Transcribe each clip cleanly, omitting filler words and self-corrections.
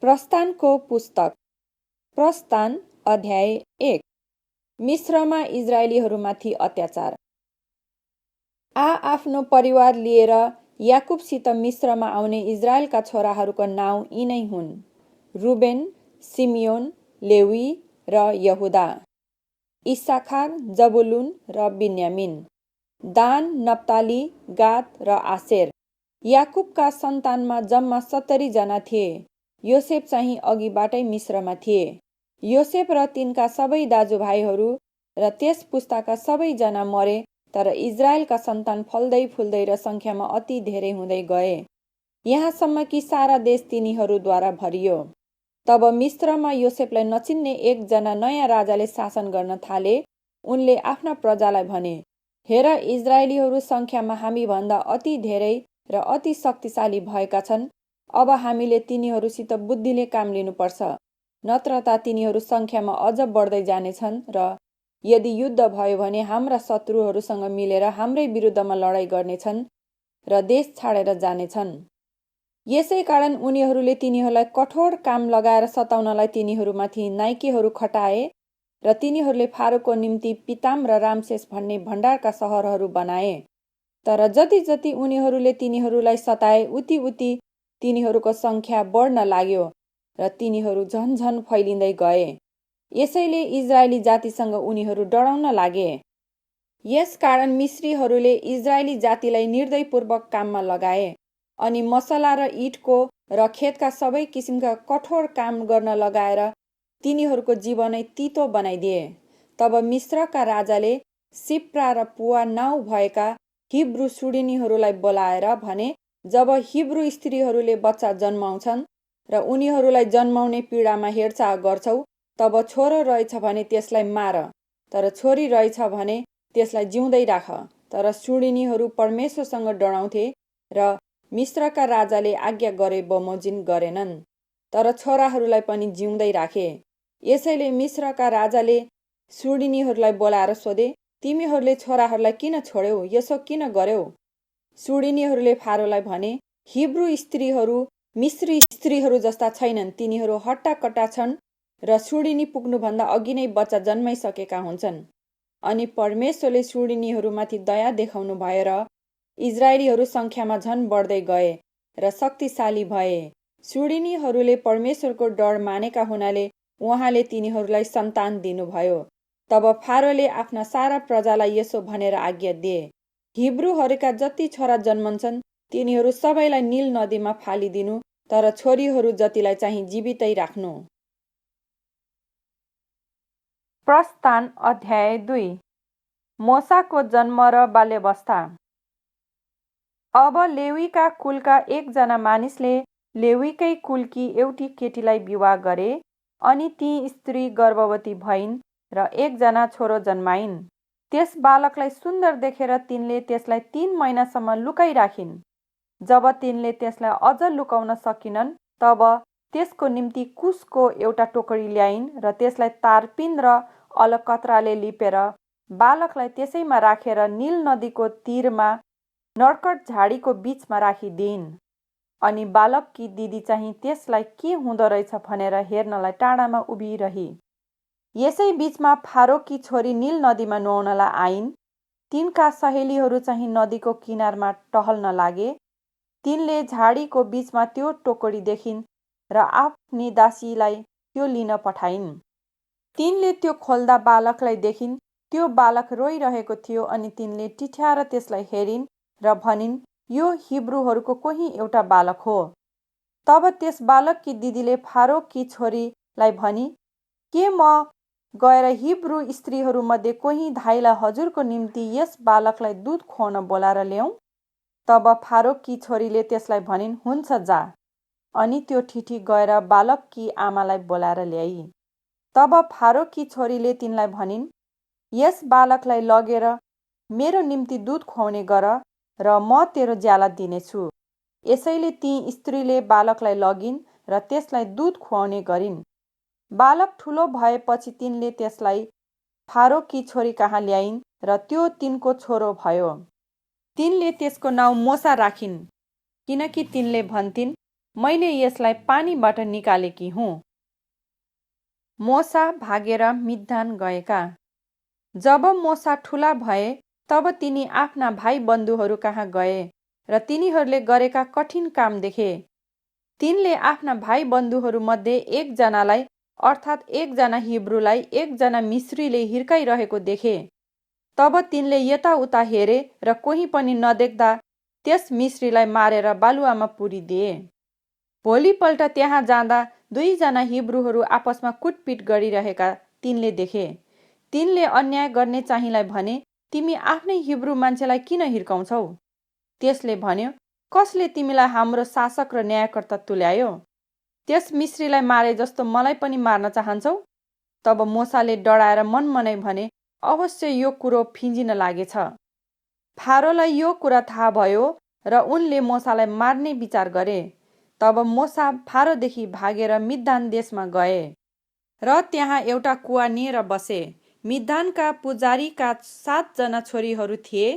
प्रस्थानको पुस्तक प्रस्थान अध्याय 1। मिस्रमा इजरायलीहरूमाथि अत्याचार। आफ्नो परिवार लिएर याकुबसित मिस्रमा आउने इजरायलका छोराहरूको नाउँ यिनै हुन्: रुबेन, सिमियोन, लेवी र यहुदा, इस्साखार, जबुलुन र बिन्यामिन, दान, नप्ताली, गाद र आशेर। याकुबका सन्तानमा जम्मा 70 जना थिए। योसेफ चाहिँ अघिबाटै मिस्रमा थिए। योसेफ र तिनका सबै दाजुभाइहरू र त्यस पुस्ताका सबैजना मरे, तर इजरायलका सन्तान फल्दै फुल्दै र सङ्ख्यामा अति धेरै हुँदै गए, यहाँसम्म कि सारा देश तिनीहरूद्वारा भरियो। तब मिस्रमा योसेफलाई नचिन्ने एकजना नयाँ राजाले शासन गर्न थाले। उनले आफ्ना प्रजालाई भने, हेर, इजरायलीहरू सङ्ख्यामा हामीभन्दा अति धेरै र अति शक्तिशाली भएका छन्। अब हामीले तिनीहरूसित बुद्धिले काम लिनुपर्छ, नत्र त तिनीहरू सङ्ख्यामा अझ बढ्दै जानेछन् र यदि युद्ध भयो भने हाम्रा शत्रुहरूसँग मिलेर हाम्रै विरुद्धमा लडाईँ गर्नेछन् र देश छाडेर जानेछन्। यसै कारण उनीहरूले तिनीहरूलाई कठोर काम लगाएर सताउनलाई तिनीहरूमाथि नाइकेहरू खटाए र तिनीहरूले फारोको निम्ति पिताम र रामसेस भन्ने भण्डारका सहरहरू बनाए। तर जति जति उनीहरूले तिनीहरूलाई सताए, उति उति तिनीहरूको सङ्ख्या बढ्न लाग्यो र तिनीहरू झन फैलिँदै गए। यसैले इजरायली जातिसँग उनीहरू डराउन लागे। यसकारण मिस्रीहरूले इजरायली जातिलाई निर्दयपूर्वक काममा लगाए अनि मसला र इँटको र खेतका सबै किसिमका कठोर काम गर्न लगाएर तिनीहरूको जीवनै तितो बनाइदिए। तब मिस्रका राजाले सिप्रा र पुवा नाउँ भएका हिब्रू सुडिनीहरूलाई बोलाएर भने, जब हिब्रू स्त्रीहरूले बच्चा जन्माउँछन् र उनीहरूलाई जन्माउने पीडामा हेरचाह गर्छौ, तब छोरो रहेछ भने त्यसलाई मार, तर छोरी रहेछ भने त्यसलाई जिउँदै राख। तर सुडिनीहरू परमेश्वरसँग डराउँथे र मिस्रका राजाले आज्ञा गरे बमोजिम गरेनन्, तर छोराहरूलाई पनि जिउँदै राखे। यसैले मिस्रका राजाले सुडिनीहरूलाई बोलाएर सोधे, तिमीहरूले छोराहरूलाई किन छोड्यौ? यसो किन गर्यौ? सुडिनीहरूले फारोलाई भने, हिब्रू स्त्रीहरू मिस्री स्त्रीहरू जस्ता छैनन्। तिनीहरू हट्टाकट्टा छन् र सुडिनी पुग्नुभन्दा अघि नै बच्चा जन्माइसकेका हुन्छन्। अनि परमेश्वरले सुडिनीहरूमाथि दया देखाउनु भएर इजरायलीहरू सङ्ख्यामा झन बढ्दै गए र शक्तिशाली भए। सुडिनीहरूले परमेश्वरको डर मानेका हुनाले उहाँले तिनीहरूलाई सन्तान दिनुभयो। तब फारोले आफ्ना सारा प्रजालाई यसो भनेर आज्ञा दिए, हिब्रूहरूका जति छोरा जन्मन्छन् तिनीहरू सबैलाई नील नदीमा फालिदिनु, तर छोरीहरू जतिलाई चाहिँ जीवितै राख्नु। प्रस्थान अध्याय 2। मोसाको जन्म र बाल्यावस्था। अब लेवीका कुलका एकजना मानिसले लेवीकै कुलकी एउटी केटीलाई विवाह गरे अनि ती स्त्री गर्भवती भइन् र एकजना छोरो जन्माइन्। त्यस बालकलाई सुन्दर देखेर तिनले त्यसलाई 3 महिनासम्म लुकाइराखिन्। जब तिनले त्यसलाई अझ लुकाउन सकिनन्, तब त्यसको निम्ति कुशको एउटा टोकरी ल्याइन् र त्यसलाई तारपिन र अलकत्राले लिपेर बालकलाई त्यसैमा राखेर नील नदीको तीरमा नर्कट झाडीको बीचमा राखिदिइन्। अनि बालककी दिदी चाहिँ त्यसलाई के हुँदो रहेछ भनेर हेर्नलाई टाढामा उभिरही। यसै बीचमा फारोकी छोरी नील नदीमा नुहाउनलाई आइन्। तिनका सहेलीहरू चाहिँ नदीको किनारमा टहल्न लागे। तिनले झाडीको बीचमा त्यो टोकरी देखिन् र आफ्नी दासीलाई त्यो लिन पठाइन्। तिनले त्यो खोल्दा बालकलाई देखिन्। त्यो बालक रोइरहेको थियो अनि तिनले टिठ्याएर त्यसलाई हेरिन् र भनिन्, यो हिब्रूहरूको कोही एउटा बालक हो। तब त्यस बालककी दिदीले फारोकी छोरीलाई भनी, के म गएर हिब्रू स्त्रीहरूमध्ये कोही धाइलाई हजुरको निम्ति यस बालकलाई दुध खुवाउन बोलाएर ल्याउँ? तब फारोकी छोरीले त्यसलाई भनिन्, हुन्छ, जा। अनि त्यो ठिठी गएर बालककी आमालाई बोलाएर ल्याई। तब फारोकी छोरीले तिनलाई भनिन्, यस बालकलाई लगेर मेरो निम्ति दुध खुवाउने गर र म तेरो ज्याला दिनेछु। यसैले ती स्त्रीले बालकलाई लगिन् र त्यसलाई दुध खुवाउने गरिन्। बालक ठुलो भएपछि तिनले त्यसलाई फारोकी छोरी कहाँ ल्याइन् र त्यो तिनको छोरो भयो। तिनले त्यसको नाउँ मोसा राखिन्, किनकि तिनले भन्थिन्, मैले यसलाई पानीबाट निकालेकी हुँ। मोसा भागेर मिद्यान गएका। जब मोसा ठुला भए तब तिनी आफ्ना भाइ बन्धुहरू कहाँ गए र तिनीहरूले गरेका कठिन काम देखे। तिनले आफ्ना भाइ बन्धुहरू मध्ये एकजनालाई अर्थात् एकजना हिब्रूलाई एकजना मिश्रीले हिर्काइरहेको देखे। तब तिनले यताउता हेरे र कोही पनि नदेख्दा त्यस मिश्रीलाई मारेर बालुवामा पुरिदिए। भोलिपल्ट त्यहाँ जाँदा दुईजना हिब्रूहरू आपसमा कुटपिट गरिरहेका तिनले देखे। तिनले अन्याय गर्ने चाहिँलाई भने, तिमी आफ्नै हिब्रू मान्छेलाई किन हिर्काउँछौ? त्यसले भन्यो, कसले तिमीलाई हाम्रो शासक र न्यायकर्ता तुल्यायो? त्यस मिश्रीलाई मारे जस्तो मलाई पनि मार्न चाहन्छौ? तब मोसाले डराएर मनमनै भने, अवश्य यो कुरो फिँजिन लागेछ। फारोलाई यो कुरा थाहा भयो र उनले मोसालाई मार्ने विचार गरे। तब मोसा फारोदेखि भागेर मिद्यान देशमा गए र त्यहाँ एउटा कुवा निर बसे। मिद्यानका पुजारीका 7 जना छोरीहरू थिए।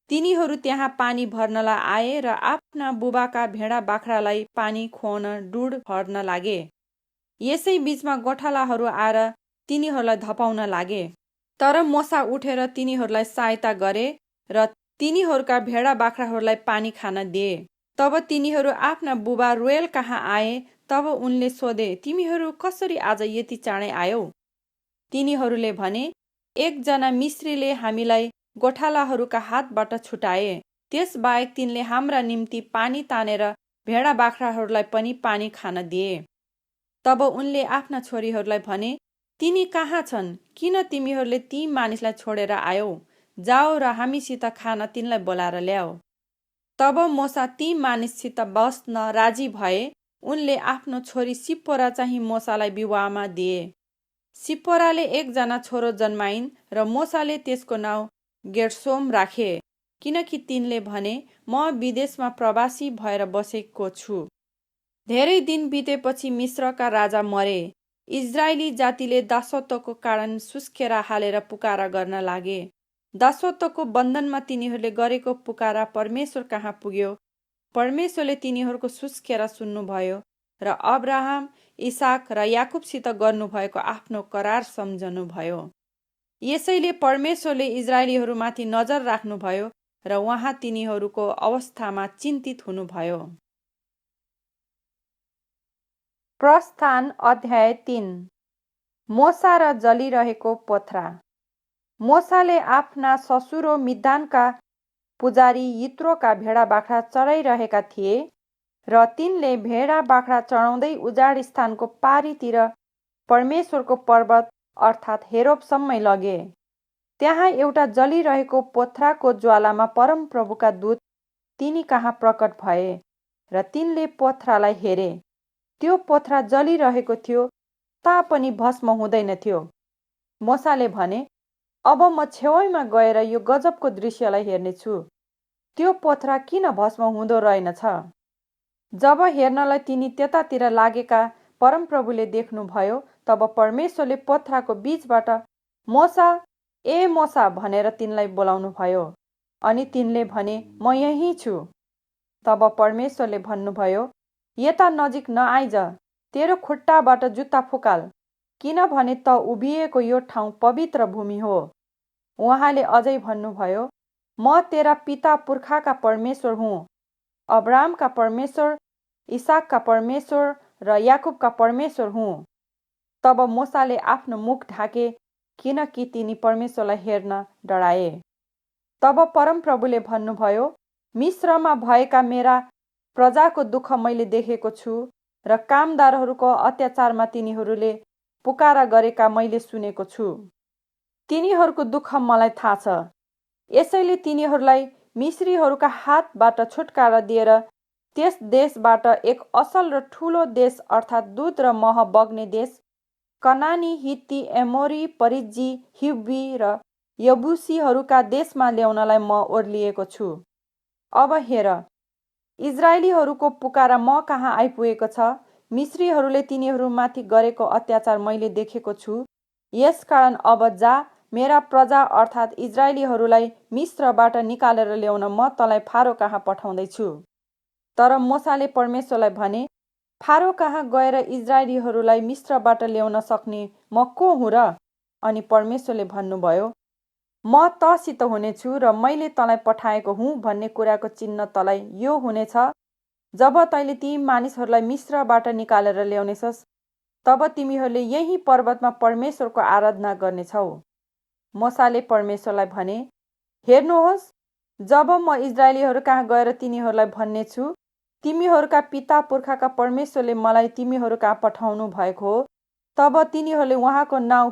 तिनीहरू त्यहाँ पानी भर्नलाई आए र आफ्ना बुबाका भेडा बाख्रालाई पानी खुवाउन डुड भर्न लागे। यसै बीचमा गोठालाहरू आएर तिनीहरूलाई धपाउन लागे। तर मोसा उठेर तिनीहरूलाई सहायता गरे र तिनीहरूका भेडा बाख्राहरूलाई पानी खान दिए। तब तिनीहरू आफ्ना बुबा रोयल कहाँ आए। तब उनले सोधे, तिमीहरू कसरी आज यति चाँडै आयौ? तिनीहरूले भने, एकजना मिश्रीले हामीलाई गोठालाहरूका हातबाट छुटाए। त्यसबाहेक तिनले हाम्रा निम्ति पानी तानेर भेडा बाख्राहरूलाई पनि पानी खान दिए। तब उनले आफ्ना छोरीहरूलाई भने, तिनी कहाँ छन्? किन तिमीहरूले ती मानिसलाई छोडेर आयौ? जाओ र हामीसित खान तिनलाई बोलाएर ल्याऊ। तब मोसा ती मानिससित बस्न राजी भए। उनले आफ्नो छोरी सिप्पोरा चाहिँ मोसालाई विवाहमा दिए। सिप्पोराले एकजना छोरो जन्माइन् र मोसाले त्यसको नाउँ गेर्सोम राखे, किनकि तिनले भने, म विदेशमा प्रवासी भएर बसेको छु। धेरै दिन बितेपछि मिस्रका राजा मरे। इजरायली जातिले दासत्वको कारण सुस्केरा हालेर पुकारा गर्न लागे। दासत्वको बन्धनमा तिनीहरूले गरेको पुकारा परमेश्वर कहाँ पुग्यो। परमेश्वरले तिनीहरूको सुस्केरा सुन्नुभयो र अब्राहम, इसाक र याकुबसित गर्नुभएको आफ्नो करार सम्झनुभयो। यसैले परमेश्वरले इजरायलीहरूमाथि नजर राख्नुभयो र उहाँ तिनीहरूको अवस्थामा चिन्तित हुनुभयो। प्रस्थान अध्याय 3। मोसा र जलिरहेको पोथ्रा। मोसाले आफ्ना ससुरो मिद्यानका पुजारी यित्रोका भेडा बाख्रा चराइरहेका थिए र तिनले भेडा बाख्रा चराउँदै उजाड स्थानको पारीतिर परमेश्वरको पर्वत अर्थात् हेरोबसम्मै लगे। त्यहाँ एउटा जलिरहेको पोथ्राको ज्वालामा परमप्रभुका दूत तिनी कहाँ प्रकट भए र तिनले पोथ्रालाई हेरे। त्यो पोथ्रा जलिरहेको थियो, तापनि भस्म हुँदैन थियो। मोसाले भने, अब म छेउमा गएर यो गजबको दृश्यलाई हेर्नेछु। त्यो पोथ्रा किन भस्म हुँदो रहेनछ? जब हेर्नलाई तिनी त्यतातिर लागेका परमप्रभुले देख्नुभयो, तब परमेश्वरले पोथ्राको बीचबाट मोसा, ए मोसा भनेर तिनलाई बोलाउनु भयो। अनि तिनले भने, म यहीँ छु। तब परमेश्वरले भन्नुभयो, यता नजिक नआइज, तेरो खुट्टाबाट जुत्ता फुकाल, किनभने त उभिएको यो ठाउँ पवित्र भूमि हो। उहाँले अझै भन्नुभयो, म तेरा पिता पुर्खाका परमेश्वर हुँ, अब्राहमका परमेश्वर, इसाकका परमेश्वर र याकुबका परमेश्वर हुँ। तब मोसाले आफ्नो मुख ढाके, किनकि तिनी परमेश्वरलाई हेर्न डराए। तब परमप्रभुले भन्नुभयो, मिस्रमा भएका मेरा प्रजाको दुःख मैले देखेको छु र कामदारहरूको अत्याचारमा तिनीहरूले पुकारा गरेका मैले सुनेको छु। तिनीहरूको दुःख मलाई थाहा छ। यसैले तिनीहरूलाई मिश्रीहरूका हातबाट छुटकारा दिएर त्यस देशबाट एक असल र ठुलो देश अर्थात् दूध र मह बग्ने देश, कनानी, हित्ती, एमोरी, परिज्जी, हिब्बी र यबुसीहरूका देशमा ल्याउनलाई म ओर्लिएको छु। अब हेर, इजरायलीहरूको पुकारा म कहाँ आइपुगेको छ। मिश्रीहरूले तिनीहरूमाथि गरेको अत्याचार मैले देखेको छु। यसकारण अब जा, मेरा प्रजा अर्थात् इजरायलीहरूलाई मिस्रबाट निकालेर ल्याउन म तँलाई फारो कहाँ पठाउँदैछु। तर मोसाले परमेश्वरलाई भने, फारो कहाँ गएर इजरायलीहरूलाई मिस्रबाट ल्याउन सक्ने म को हुँ र? अनि परमेश्वरले भन्नुभयो, म तँसित हुनेछु र मैले तँलाई पठाएको हुँ भन्ने कुराको चिन्ह तँलाई यो हुनेछ, जब तैँले ती मानिसहरूलाई मिस्रबाट निकालेर ल्याउनेछस्, तब तिमीहरूले यही पर्वतमा परमेश्वरको आराधना गर्नेछौ। मोसाले परमेश्वरलाई भने, हेर्नुहोस्, जब म इजरायलीहरू कहाँ गएर तिनीहरूलाई भन्नेछु, तिमीहरूका पिता पुर्खाका परमेश्वरले मलाई तिमीहरू कहाँ पठाउनु भएको हो, तब तिनीहरूले उहाँको नाउँ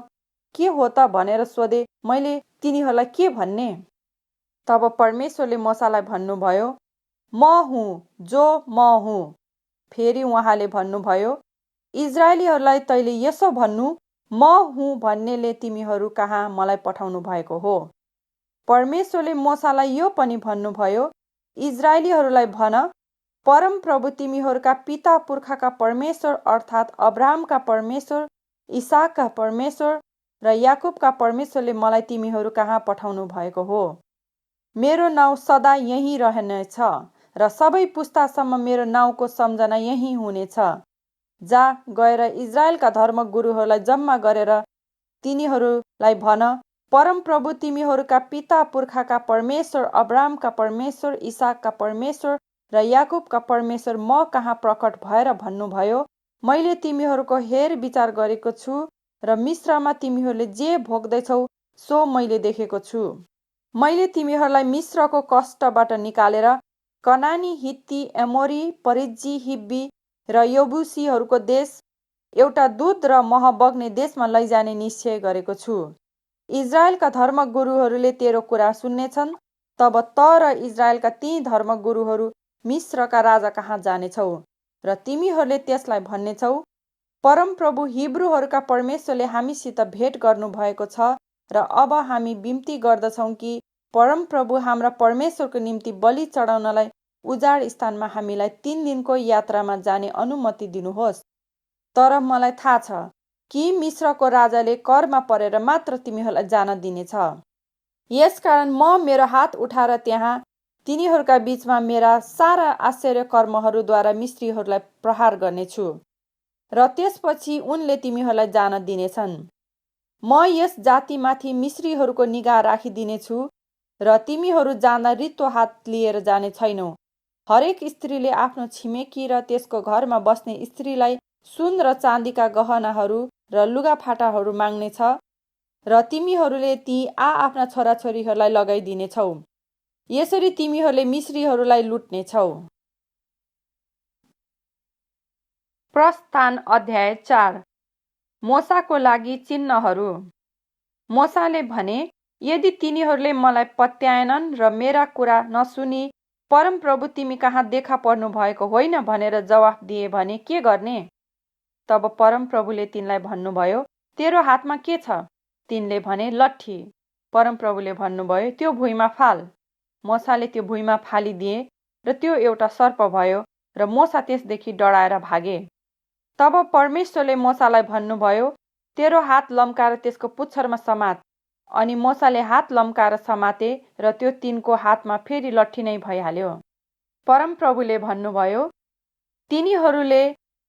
के हो त भनेर सोधे, मैले तिनीहरूलाई के भन्ने? तब परमेश्वरले मोसालाई भन्नुभयो, म हुँ जो म हुँ। फेरि उहाँले भन्नुभयो, इजरायलीहरूलाई तैँले यसो भन्नु, म हुँ भन्नेले तिमीहरू कहाँ मलाई पठाउनु भएको हो। परमेश्वरले मोसालाई यो पनि भन्नुभयो, इजरायलीहरूलाई भन, परमप्रभु तिमीहरूका पिता पुर्खाका परमेश्वर अर्थात् अब्राहमका परमेश्वर, इसाकका परमेश्वर र याकुबका परमेश्वरले मलाई तिमीहरू कहाँ पठाउनु भएको हो। मेरो नाउँ सदा यहीँ रहनेछ र सबै पुस्तासम्म मेरो नाउँको सम्झना यहीँ हुनेछ। जा, गएर इजरायलका धर्मगुरुहरूलाई जम्मा गरेर तिनीहरूलाई भन, परमप्रभु तिमीहरूका पिता पुर्खाका परमेश्वर, अब्राहमका परमेश्वर, इसाकका परमेश्वर र याकुबका परमेश्वर म कहाँ प्रकट भएर भन्नुभयो, मैले तिमीहरूको हेर विचार गरेको छु र मिस्रमा तिमीहरूले जे भोग्दैछौ सो मैले देखेको छु। मैले तिमीहरूलाई मिस्रको कष्टबाट निकालेर कनानी, हित्ती, एमोरी, परिज्जी, हिब्बी र यबुसीहरूको देश, एउटा दुध र मह बग्ने देशमा लैजाने निश्चय गरेको छु। इजरायलका धर्मगुरुहरूले तेरो कुरा सुन्नेछन्, तब त र इजरायलका ती धर्मगुरुहरू मिस्रका राजा कहाँ जानेछौ र तिमीहरूले त्यसलाई भन्नेछौ, परमप्रभु हिब्रूहरूका परमेश्वरले हामीसित भेट गर्नुभएको छ र अब हामी बिन्ती गर्दछौँ कि परमप्रभु हाम्रा परमेश्वरको निम्ति बलि चढाउनलाई उजाड स्थानमा हामीलाई 3 दिनको यात्रामा जाने अनुमति दिनुहोस्। तर मलाई थाहा छ कि मिस्रको राजाले करमा परेर मात्र तिमीहरूलाई जान दिनेछ। यसकारण म मेरो हात उठाएर त्यहाँ तिनीहरूका बीचमा मेरा सारा आश्चर्य कर्महरूद्वारा मिस्रीहरूलाई प्रहार गर्नेछु र त्यसपछि उनले तिमीहरूलाई जान दिनेछन्। म यस जातिमाथि मिस्रीहरूको निगाह राखिदिनेछु र तिमीहरू जाँदा रित्तो हात लिएर जाने छैनौ। हरेक स्त्रीले आफ्नो छिमेकी र त्यसको घरमा बस्ने स्त्रीलाई सुन र चाँदीका गहनाहरू र लुगाफाटाहरू माग्नेछ र तिमीहरूले ती आफ्ना छोराछोरीहरूलाई लगाइदिनेछौ। यसरी तिमीहरूले मिस्रीहरूलाई लुट्नेछौ। प्रस्थान अध्याय 4। मोसाको लागि चिन्हहरू। मोसाले भने, यदि तिनीहरूले मलाई पत्याएनन् र मेरा कुरा नसुनी परमप्रभु तिमी कहाँ देखा पर्नु भएको होइन भनेर जवाफ दिए भने के गर्ने? तब परमप्रभुले तिनलाई भन्नुभयो, तेरो हातमा के छ? तिनले भने, लट्ठी। परमप्रभुले भन्नुभयो, त्यो भुइँमा फाल। मोसाले त्यो भुइँमा फालिदिए र त्यो एउटा सर्प भयो र मोसा त्यसदेखि डराएर भागे। तब परमेश्वरले मोसालाई भन्नुभयो, तेरो हात लम्काएर त्यसको पुच्छरमा समात। अनि मोसाले हात लम्काएर समाते र त्यो तिनको हातमा फेरि लट्ठी नै भइहाल्यो। परमप्रभुले भन्नुभयो, तिनीहरूले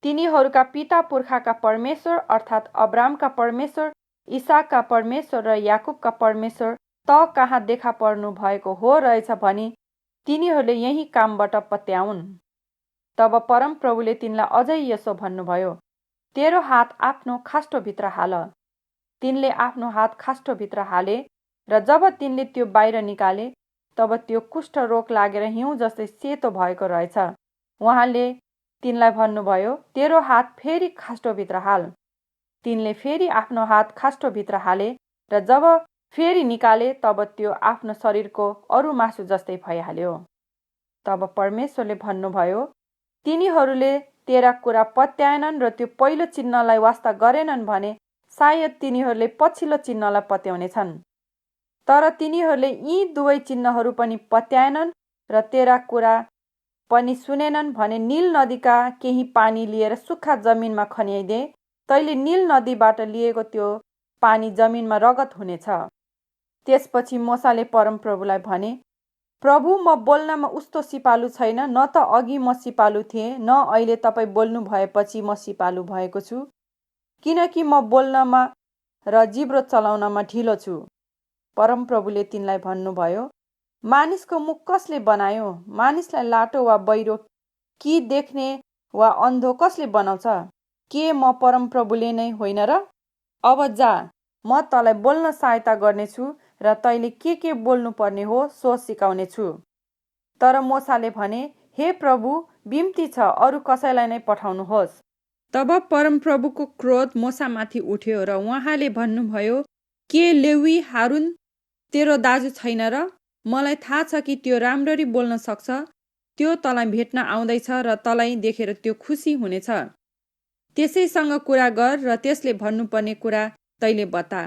तिनीहरूका पिता पुर्खाका परमेश्वर अर्थात् अब्राहमका परमेश्वर, इसाकका परमेश्वर र याकुबका परमेश्वर त कहाँ देखा पर्नु भएको हो रहेछ भनी तिनीहरूले यही कामबाट पत्याउन्। तब परमप्रभुले तिनलाई अझै यसो भन्नुभयो, तेरो हात आफ्नो खास्टोभित्र हाल। तिनले आफ्नो हात खास्टोभित्र हाले र जब तिनले त्यो बाहिर निकाले तब त्यो कुष्ठ रोग लागेर हिउँ जस्तै सेतो भएको रहेछ। उहाँले तिनलाई भन्नुभयो, तेरो हात फेरि खास्टोभित्र हाल। तिनले फेरि आफ्नो हात खास्टोभित्र हाले र जब फेरि निकाले तब त्यो आफ्नो शरीरको अरू मासु जस्तै भइहाल्यो। तब परमेश्वरले भन्नुभयो, तिनीहरूले तेरा कुरा पत्याएनन् र त्यो पहिलो चिन्हलाई वास्ता गरेनन् भने सायद तिनीहरूले पछिल्लो चिन्हलाई पत्याउनेछन्। तर तिनीहरूले यी दुवै चिन्हहरू पनि पत्याएनन् र तेरा कुरा पनि सुनेनन् भने नील नदीका केही पानी लिएर सुक्खा जमिनमा खन्याइदे। तैले नील नदीबाट लिएको त्यो पानी जमिनमा रगत हुनेछ। त्यसपछि मोसाले परमप्रभुलाई भने, प्रभु, म बोल्नमा उस्तो सिपालु छैन, न त अघि म सिपालु थिएँ, न अहिले तपाईँ बोल्नु भएपछि म सिपालु भएको छु, किनकि म बोल्नमा र जिब्रो चलाउनमा ढिलो छु। परमप्रभुले तिनलाई भन्नुभयो, मानिसको मुख कसले बनायो? मानिसलाई लाटो वा बहिरो कि देख्ने वा अन्धो कसले बनाउँछ? के म परमप्रभुले नै होइन र? अब जा, म तँलाई बोल्न सहायता गर्नेछु र तैँले के बोल्नुपर्ने हो सो सिकाउनेछु। तर मोसाले भने, हे प्रभु, बिम्ती छ, अरू कसैलाई नै पठाउनुहोस्। तब परमप्रभुको क्रोध मोसामाथि उठ्यो र उहाँले भन्नुभयो, के लेवी हारुन तेरो दाजु छैन र? मलाई थाहा छ कि त्यो राम्ररी बोल्न सक्छ। त्यो तँलाई भेट्न आउँदैछ र तँलाई देखेर त्यो खुसी हुनेछ। त्यसैसँग कुरा गर र त्यसले भन्नुपर्ने कुरा तैँले बता,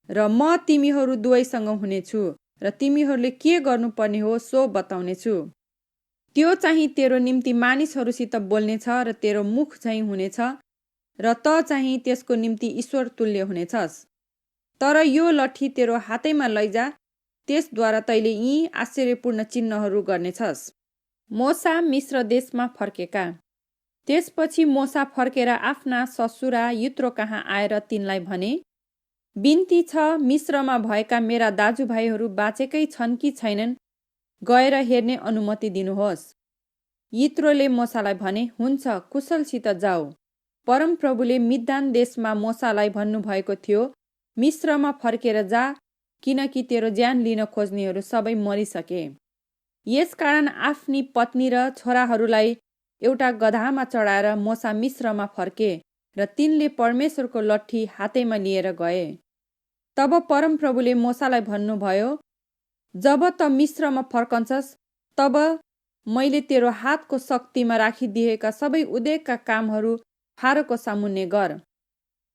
र म तिमीहरू दुवैसँग हुनेछु र तिमीहरूले के गर्नुपर्ने हो सो बताउनेछु। त्यो चाहिँ तेरो निम्ति मानिसहरूसित बोल्नेछ र तेरो मुख चाहिँ हुनेछ र त चाहिँ त्यसको निम्ति ईश्वर तुल्य हुनेछस्। तर यो लट्ठी तेरो हातैमा लैजा, त्यसद्वारा तैँले यी आश्चर्यपूर्ण चिन्हहरू गर्नेछस्। मोसा मिस्र देशमा फर्केका। त्यसपछि मोसा फर्केर आफ्ना ससुरा यित्रो कहाँ आएर तिनलाई भने, बिन्ती छ, मिस्रमा भएका मेरा दाजुभाइहरू बाँचेकै छन् कि छैनन्, गएर हेर्ने अनुमति दिनुहोस्। यित्रोले मोसालाई भने, हुन्छ, कुशलसित जाऊ। परमप्रभुले मिद्यान देशमा मोसालाई भन्नुभएको थियो, मिस्रमा फर्केर जा, किनकि तेरो ज्यान लिन खोज्नेहरू सबै मरिसके। यसकारण आफ्नी पत्नी र छोराहरूलाई एउटा गधामा चढाएर मोसा मिस्रमा फर्के र तिनले परमेश्वरको लट्ठी हातैमा लिएर गए। तब परमप्रभुले मोसालाई भन्नुभयो, जब त मिस्रमा फर्कन्छस्, तब मैले तेरो हातको शक्तिमा राखिदिएका सबै उद्योगका कामहरू फारोको सामुन्ने गर।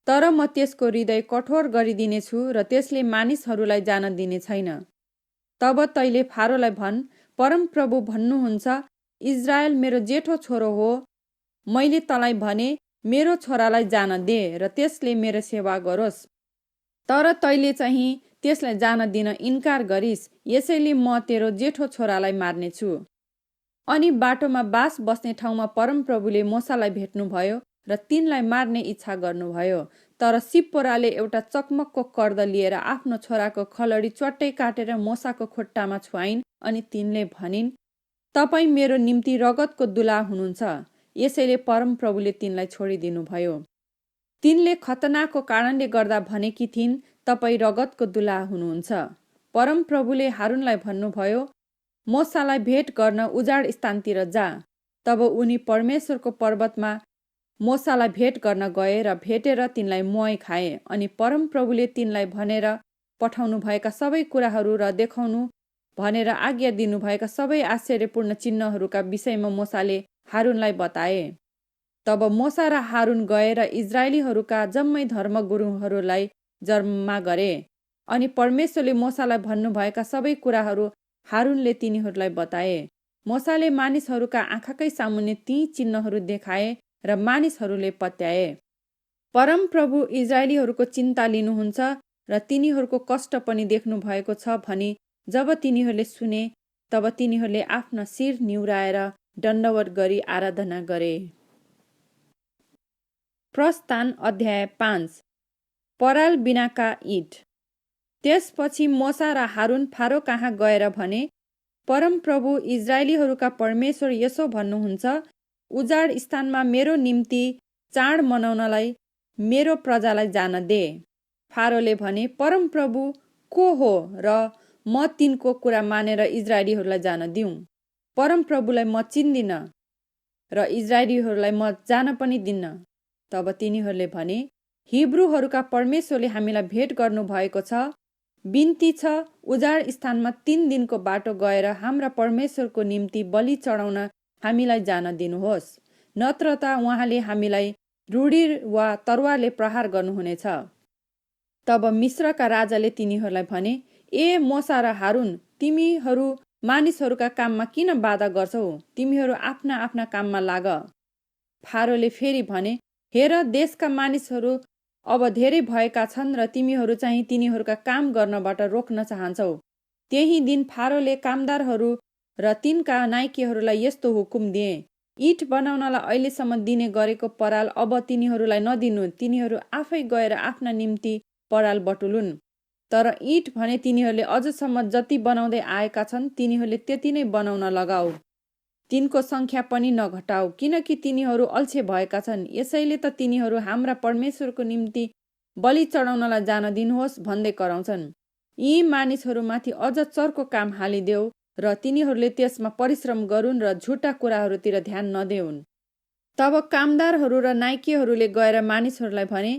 तर म त्यसको हृदय कठोर गरिदिनेछु र त्यसले मानिसहरूलाई जान दिने छैन। तब तैँले फारोलाई भन्, परमप्रभु भन्नुहुन्छ, इजरायल मेरो जेठो छोरो हो। मैले तँलाई भने, मेरो छोरालाई जान दे र त्यसले मेरो सेवा गरोस्। तर तैँले चाहिँ त्यसलाई जान दिन इन्कार गरिस्, यसैले म तेरो जेठो छोरालाई मार्नेछु। अनि बाटोमा बास बस्ने ठाउँमा परमप्रभुले मोसालाई भेट्नुभयो र तिनलाई मार्ने इच्छा गर्नुभयो। तर सिप्पोराले एउटा चकमकको कर्द लिएर आफ्नो छोराको खलडी च्वाट्टै काटेर मोसाको खुट्टामा छुवाइन् अनि तिनले भनिन्, तपाईँ मेरो निम्ति रगतको दुलाह हुनुहुन्छ। यसैले परमप्रभुले तिनलाई छोडिदिनुभयो। तिनले खतनाको कारणले गर्दा भनेकी थिइन्, तपाईँ रगतको दुलाह हुनुहुन्छ। परमप्रभुले हारुनलाई भन्नुभयो, मोसालाई भेट गर्न उजाड स्थानतिर जा। तब उनी परमेश्वरको पर्वतमा मोसालाई भेट गर्न गए र भेटेर तिनलाई मोय खाए। अनि परमप्रभुले तिनलाई भनेर पठाउनुभएका सबै कुराहरू र देखाउनु भनेर आज्ञा दिनुभएका सबै आश्चर्यपूर्ण चिन्हहरूका विषयमा मोसाले हारुनलाई बताए। तब मोसा र हारुन गएर इजरायलीहरूका जम्मै धर्मगुरुहरूलाई जम्मा गरे। अनि परमेश्वरले मोसालाई भन्नुभएका सबै कुराहरू हारुनले तिनीहरूलाई बताए। मोसाले मानिसहरूका आँखाकै सामुन्ने ती चिन्हहरू देखाए र मानिसहरूले पत्याए। परमप्रभु इजरायलीहरूको चिन्ता लिनुहुन्छ र तिनीहरूको कष्ट पनि देख्नु भएको छ भनी जब तिनीहरूले सुने, तब तिनीहरूले आफ्ना शिर निहुराएर दण्डवत गरी आराधना गरे। प्रस्थान अध्याय 5। पराल बिनाका ईट। त्यसपछि मोसा र हारुन फारो कहाँ गएर भने, परमप्रभु इजरायलीहरूका परमेश्वर यसो भन्नुहुन्छ, उजाड स्थानमा मेरो निम्ति चाड मनाउनलाई मेरो प्रजालाई जान दे। फारोले भने, परमप्रभु को हो र म तिनको कुरा मानेर इजरायलीहरूलाई जान दिउँ? परमप्रभुलाई म चिन्दिन र इजरायलीहरूलाई म जान पनि दिन्न। तब तिनीहरूले भने, हिब्रूहरूका परमेश्वरले हामीलाई भेट गर्नु भएको छ। बिन्ती छ, उजाड स्थानमा 3 दिनको बाटो गएर हाम्रा परमेश्वरको निम्ति बलि चढाउन हामीलाई जान दिनुहोस्, नत्र त उहाँले हामीलाई रुडी वा तरवारले प्रहार गर्नुहुनेछ। तब मिस्रका राजाले तिनीहरूलाई भने, ए मोसा र हारुन, तिमीहरू मानिसहरूका काममा किन बाधा गर्छौ? तिमीहरू आफ्ना आफ्ना काममा लाग। फारोले फेरि भने, हेर, देशका मानिसहरू अब धेरै भएका छन् र तिमीहरू चाहिँ तिनीहरूका काम गर्नबाट रोक्न चाहन्छौ। त्यही दिन फारोले कामदारहरू र तिनका नाइकेहरूलाई यस्तो हुकुम दिए, इँट बनाउनलाई अहिलेसम्म दिने गरेको पराल अब तिनीहरूलाई नदिनु। तिनीहरू आफै गएर आफ्ना निम्ति पराल बटुलुन्। तर इँट भने तिनीहरूले अझसम्म जति बनाउँदै आएका छन् तिनीहरूले त्यति नै बनाउन लगाऊ। तिनको सङ्ख्या पनि नघटाऊ, किनकि तिनीहरू अल्छे भएका छन्। यसैले त तिनीहरू हाम्रा परमेश्वरको निम्ति बलि चढाउनलाई जान दिनुहोस् भन्दै कराउँछन्। यी मानिसहरूमाथि अझ चर्को काम हालिदेऊ र तिनीहरूले त्यसमा परिश्रम गरून् र झुटा कुराहरूतिर ध्यान नदेऊन्। तब कामदारहरू र नाइकेहरूले गएर मानिसहरूलाई भने,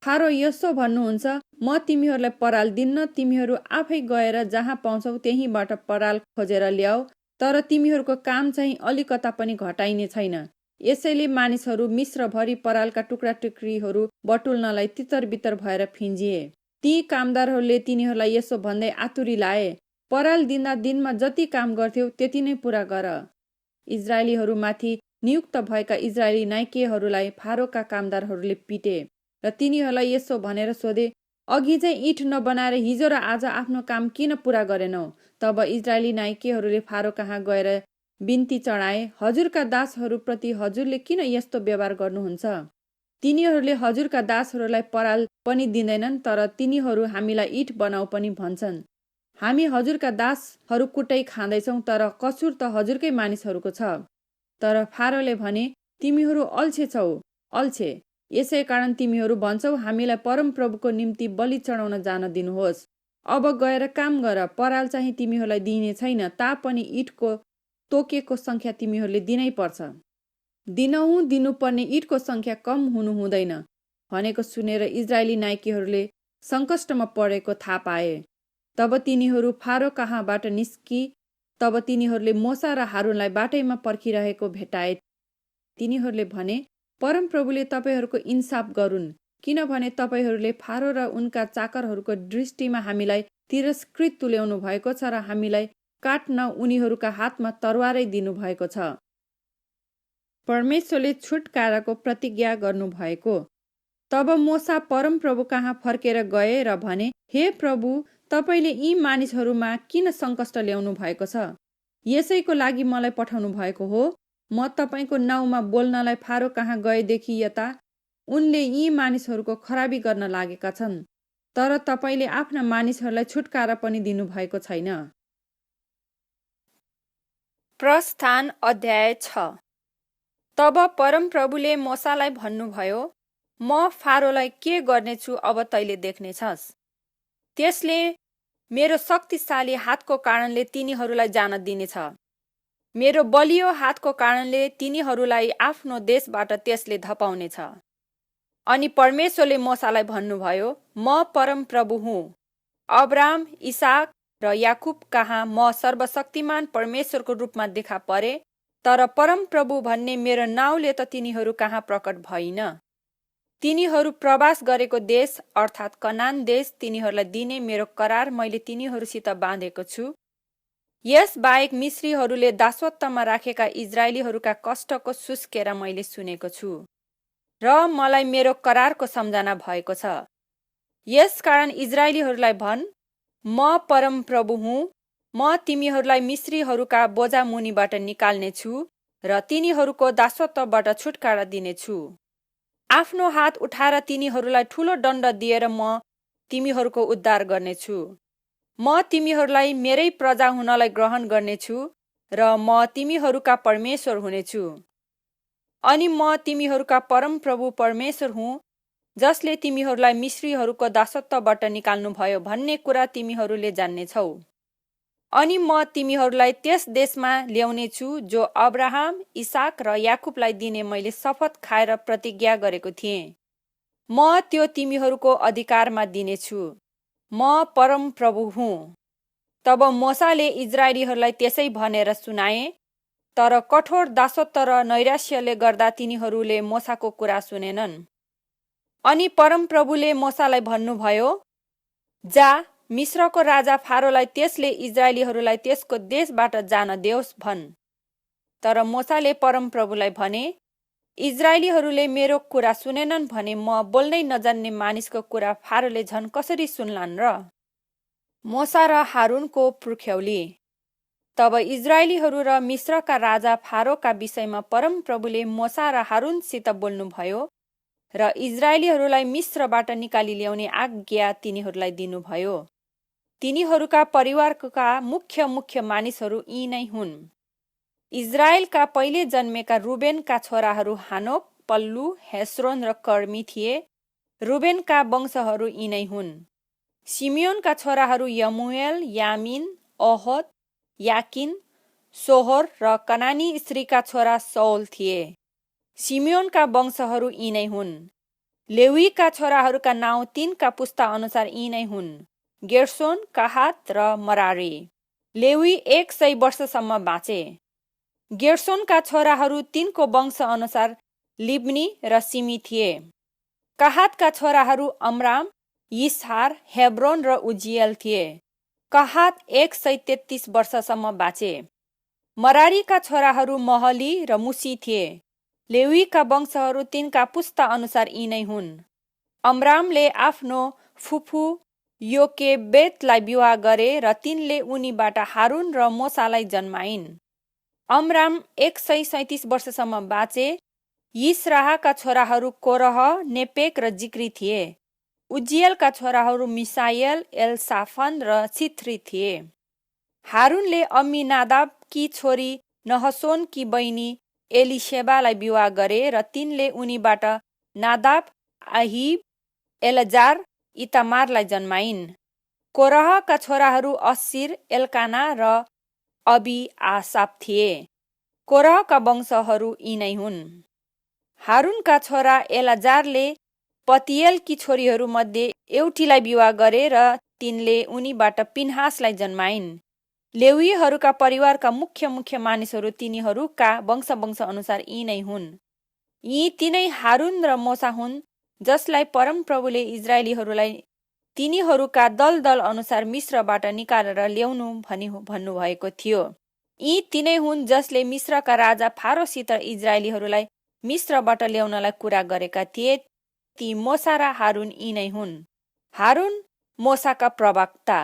फारो यसो भन्नुहुन्छ, म तिमीहरूलाई पराल दिन्न। तिमीहरू आफै गएर जहाँ पाउँछौ त्यहीँबाट पराल खोजेर ल्याऊ, तर तिमीहरूको काम चाहिँ अलिकता पनि घटाइने छैन। यसैले मानिसहरू मिस्रभरि परालका टुक्रा टुक्रीहरू बटुल्नलाई तितर बितर भएर फिन्जिए। ती कामदारहरूले तिनीहरूलाई यसो भन्दै आतुरी लाए, पराल दिँदा दिनमा जति काम गर्थ्यौ त्यति नै पुरा गर। इजरायलीहरूमाथि नियुक्त भएका इजरायली नाइकेहरूलाई फारोका कामदारहरूले पिटे र तिनीहरूलाई यसो भनेर सोधे, अघि चाहिँ इँट नबनाएर हिजो र आज आफ्नो काम किन पुरा गरेनौ? तब इजरायली नाइकेहरूले फारो कहाँ गएर बिन्ती चढाए, हजुरका दासहरूप्रति हजुरले किन यस्तो व्यवहार गर्नुहुन्छ? तिनीहरूले हजुरका दासहरूलाई पराल पनि दिँदैनन्, तर तिनीहरू हामीलाई इँट बनाऊ पनि भन्छन्। हामी हजुरका दासहरू कुटै खाँदैछौँ, तर कसुर त हजुरकै मानिसहरूको छ। तर फारोले भने, तिमीहरू अल्छे छौ, अल्छे। यसै कारण तिमीहरू भन्छौ, हामीलाई परमप्रभुको निम्ति बलि चढाउन जान दिनुहोस्। अब गएर काम गर। पराल चाहिँ तिमीहरूलाई दिइने छैन, तापनि इँटको तोकेको सङ्ख्या तिमीहरूले दिनै पर्छ। दिनहुँ दिनुपर्ने इँटको सङ्ख्या कम हुनु हुँदैन भनेको सुनेर इजरायली नाइकेहरूले सङ्कष्टमा परेको थाहा पाए। तब तिनीहरू फारो कहाँबाट निस्की। तब तिनीहरूले मोसा र हारूनलाई बाटैमा पर्खिरहेको भेटाए। तिनीहरूले भने, परमप्रभुले तपाईँहरूको इन्साफ गरून्, किनभने तपाईँहरूले फारो र उनका चाकरहरूको दृष्टिमा हामीलाई तिरस्कृत तुल्याउनु भएको छ र हामीलाई काट्न उनीहरूका हातमा तरवारै दिनुभएको छ। परमेश्वरले छुटकाराको प्रतिज्ञा गर्नुभएको। तब मोसा परमप्रभु कहाँ फर्केर गए र भने, हे प्रभु, तपाईँले यी मानिसहरूमा किन सङ्कष्ट ल्याउनु भएको छ? यसैको लागि मलाई पठाउनु भएको हो? म तपाईँको नाउँमा बोल्नलाई फारो कहाँ गएदेखि यता उनले यी मानिसहरूको खराबी गर्न लागेका छन्, तर तपाईँले आफ्ना मानिसहरूलाई छुटकारा पनि दिनुभएको छैन। प्रस्थान अध्याय 6। तब परमप्रभुले मोसालाई भन्नुभयो, म फारोलाई के गर्नेछु अब तैले देख्नेछस्। त्यसले मेरो शक्तिशाली हातको कारणले तिनीहरूलाई जान दिनेछ। मेरो बलियो हातको कारणले तिनीहरूलाई आफ्नो देशबाट त्यसले धपाउनेछ। अनि परमेश्वरले मोसालाई भन्नुभयो, म परमप्रभु हुँ। अब्राहम, इसाक र याकुब कहाँ म सर्वशक्तिमान परमेश्वरको रूपमा देखा परे, तर परमप्रभु भन्ने मेरो नाउँले त तिनीहरू कहाँ प्रकट भइन। तिनीहरू प्रवास गरेको देश अर्थात् कनान देश तिनीहरूलाई दिने मेरो करार मैले तिनीहरूसित बाँधेको छु। यस बाहेक मिश्रीहरूले दासत्वमा राखेका इजरायलीहरूका कष्टको सुस्केरा मैले सुनेको छु र मलाई मेरो करारको सम्झना भएको छ। यसकारण इजरायलीहरूलाई भन्, म परमप्रभु हुँ। म तिमीहरूलाई मिश्रीहरूका बोझा मुनिबाट निकाल्नेछु र तिनीहरूको दासत्वबाट छुटकारा दिनेछु। आफ्नो हात उठाएर तिनीहरूलाई ठुलो दण्ड दिएर म तिमीहरूको उद्धार गर्नेछु। म तिमीहरूलाई मेरै प्रजा हुनलाई ग्रहण गर्नेछु र म तिमीहरूका परमेश्वर हुनेछु। अनि म तिमीहरूका परमप्रभु परमेश्वर हुँ, जसले तिमीहरूलाई मिश्रीहरूको दासत्वबाट निकाल्नुभयो भन्ने कुरा तिमीहरूले जान्नेछौ। अनि म तिमीहरूलाई त्यस देशमा ल्याउनेछु जो अब्राहम, इसाक र याकुबलाई दिने मैले शपथ खाएर प्रतिज्ञा गरेको थिएँ। म त्यो तिमीहरूको अधिकारमा दिनेछु। म परमप्रभु हुँ। तब मोसाले इजरायलीहरूलाई त्यसै भनेर सुनाए, तर कठोर दासत्व र नैराश्यले गर्दा तिनीहरूले मोसाको कुरा सुनेनन्। अनि परमप्रभुले मोसालाई भन्नुभयो, जा, मिश्रको राजा फारोलाई त्यसले इजरायलीहरूलाई त्यसको देशबाट जान देओस् भन्। तर मोसाले परमप्रभुलाई भने, इजरायलीहरूले मेरो कुरा सुनेनन् भने म बोल्नै नजान्ने मानिसको कुरा फारोले झन् कसरी सुन्लान् र? मोसा र हारुनको पुर्ख्यौली। तब इजरायलीहरू र मिस्रका राजा फारोका विषयमा परमप्रभुले मोसा र हारुनसित बोल्नुभयो र इजरायलीहरूलाई मिस्रबाट निकाली ल्याउने आज्ञा तिनीहरूलाई दिनुभयो। तिनीहरूका परिवारका मुख्य मानिसहरू यी नै हुन्। इजरायलका पहिले जन्मेका रुबेनका छोराहरू हानोक, पल्लु, हेस्रोन र कर्मी थिए। रुबेनका वंशहरू यी नै हुन्। सिमियोनका छोराहरू यमुएल, यामिन, ओहद, याकिन, सोहर र कनानी स्त्रीका छोरा सौल थिए। सिमियोनका वंशहरू यी नै हुन्। लेवीका छोराहरूका नाउँ तिनका पुस्ता अनुसार यी नै हुन्: गेर्सोन, कहात र मरारी। लेवी 100 वर्षसम्म बाँचे। गेर्सोनका छोराहरू तिनको वंश अनुसार लिब्नी र सिमी थिए। कहातका छोराहरू अमराम, यिसहार, हेब्रोन र उजियल थिए। कहात 133 वर्षसम्म बाँचे। मरारीका छोराहरू महली र मुसी थिए। लेवीका वंशहरू तिनका पुस्ता अनुसार यी नै हुन्। अमरामले आफ्नो फुपू योकेबेतलाई विवाह गरे र तिनले उनीबाट हारुन र मोसालाई जन्माइन्। अमराम 137 वर्षसम्म बाँचे। यिसराहका छोराहरू कोरह, नेपेक र जिक्री थिए। उजियलका छोराहरू मिसाएल, एलसाफन र सिथ्री थिए। हारुनले अम्मीनादाबकी छोरी नहसोनकी बहिनी एलिसेबालाई विवाह गरे र तिनले उनीबाट नादाब, अहिब, एलजार, इतामारलाई जन्माइन्। कोरहका छोराहरू अस्सिर, एल्काना र अबी आसाप थिए। कोरहका वंशहरू यी नै हुन्। हारुनका छोरा एलाजारले पतियेलकी छोरीहरूमध्ये एउटीलाई विवाह गरे र तिनले उनीबाट पिनहासलाई जन्माइन्। लेवीहरूका परिवारका मुख्य मानिसहरू तिनीहरूका वंश अनुसार यी नै हुन्। यी तिनै हारुन र मोसा हुन् जसलाई परमप्रभुले इजरायलीहरूलाई तिनीहरूका दल अनुसार मिस्रबाट निकालेर ल्याउनु भनी भन्नुभएको थियो। यी तिनै हुन् जसले मिस्रका राजा फारोसित इजरायलीहरूलाई मिस्रबाट ल्याउनलाई कुरा गरेका थिए। ती मोसा र हारुन यी नै हुन्। हारुन मोसाका प्रवक्ता।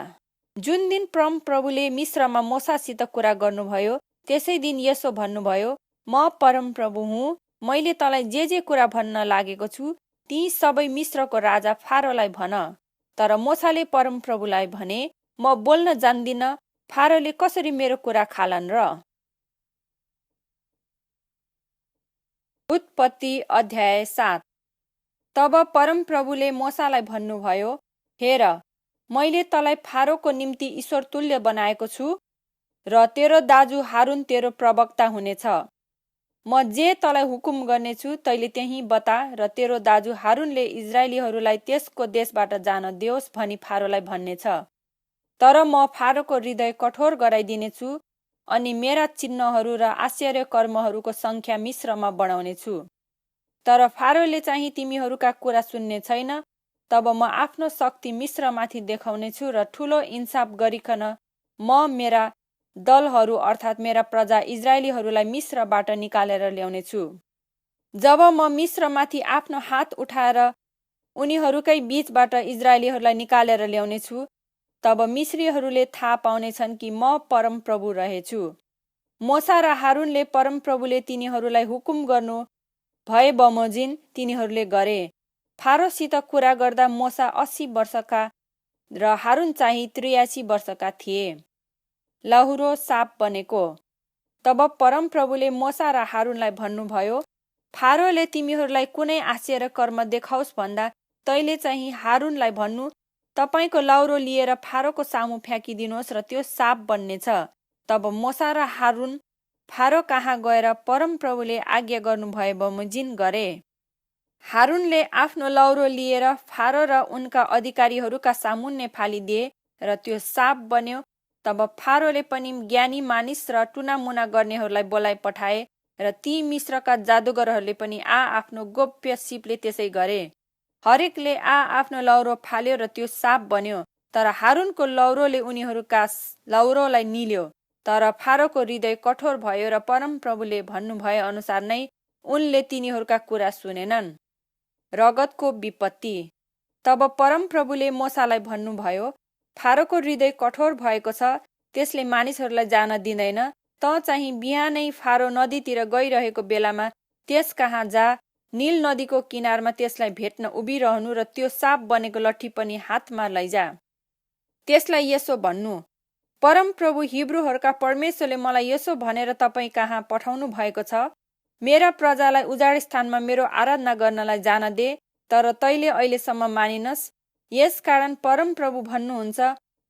जुन दिन परमप्रभुले मिस्रमा मोसासित कुरा गर्नुभयो त्यसै दिन यसो भन्नुभयो: म परमप्रभु हुँ। मैले तँलाई जे कुरा भन्न लागेको छु ती सबै मिस्रको राजा फारोलाई भन। तर मोसाले परमप्रभुलाई भने, म बोल्न जान्दिन, फारोले कसरी मेरो कुरा खालान् र? उत्पत्ति अध्याय 7। तब परमप्रभुले मोसालाई भन्नुभयो: हेर, मैले तँलाई फारोको निम्ति ईश्वर तुल्य बनाएको छु र तेरो दाजु हारुन तेरो प्रवक्ता हुनेछ। म जे तँलाई हुकुम गर्नेछु तैले त्यही बता र तेरो दाजु हारुनले इजरायलीहरूलाई त्यसको देशबाट जान देओस् भनी फारोलाई भन्नेछ। तर म फारोको हृदय कठोर गराइदिनेछु अनि मेरा चिन्हहरू र आश्चर्य कर्महरूको संख्या मिस्रमा बढाउनेछु। तर फारोले चाहिँ तिमीहरूका कुरा सुन्ने छैन। तब म आफ्नो शक्ति मिस्रमाथि देखाउनेछु र ठूलो इन्साफ गरिकन म मेरा दलहरू अर्थात् मेरा प्रजा इजरायलीहरूलाई मिस्रबाट निकालेर ल्याउनेछु। जब म मिस्रमाथि आफ्नो हात उठाएर उनीहरूकै बीचबाट इजरायलीहरूलाई निकालेर ल्याउनेछु तब मिस्रीहरूले थाहा पाउनेछन् कि म परमप्रभु रहेछु। मोसा र हारुनले परमप्रभुले तिनीहरूलाई हुकुम गर्नु भए बमोजिम तिनीहरूले गरे। फारोसित कुरा गर्दा मोसा 80 वर्षका र हारुन चाहिँ 83 वर्षका थिए। लहुरो साप बनेको। तब परमप्रभुले मोसा र हारुनलाई भन्नुभयो: फारोले तिमीहरूलाई कुनै आश्चर्य कर्म देखाओस् भन्दा तैले चाहिँ हारुनलाई भन्नु, तपाईको लौरो लिएर फारोको सामु फ्याँकिदिनुहोस् र त्यो साप बन्नेछ। तब मोसा र हारुन फारो कहाँ गएर परमप्रभुले आज्ञा गर्नुभए बमोजिम गरे। हारुनले आफ्नो लौरो लिएर फारो र उनका अधिकारीहरूका सामुन्ने फालिदिए र त्यो साप बन्यो। तब फारोले पनि ज्ञानी मानिस र टुनामुना गर्नेहरूलाई बोलाइ पठाए र ती मिस्रका जादुगरहरूले पनि आफ्नो गोप्य सिपले त्यसै गरे। हरेकले आफ्नो लौरो फाल्यो र त्यो साप बन्यो। तर हारुनको लौरोले उनीहरूका लौरोलाई निल्यो। तर फारोको हृदय कठोर भयो र परमप्रभुले भन्नुभए अनुसार नै उनले तिनीहरूका कुरा सुनेनन्। रगतको विपत्ति। तब परमप्रभुले मोसालाई भन्नुभयो: फारोको हृदय कठोर भएको छ, त्यसले मानिसहरूलाई जान दिँदैन। त चाहिँ बिहानै फारो नदीतिर गइरहेको बेलामा त्यस कहाँ जा, नील नदीको किनारमा त्यसलाई भेट्न उभिरहनु र त्यो साप बनेको लट्ठी पनि हातमा लैजा। त्यसलाई यसो भन्नु, परमप्रभु हिब्रूहरूका परमेश्वरले मलाई यसो भनेर तपाईँ कहाँ पठाउनु भएको छ, मेरा प्रजालाई उजाड स्थानमा मेरो आराधना गर्नलाई जान दे, तर तैले अहिलेसम्म मानिनस्। यसकारण परमप्रभु भन्नुहुन्छ,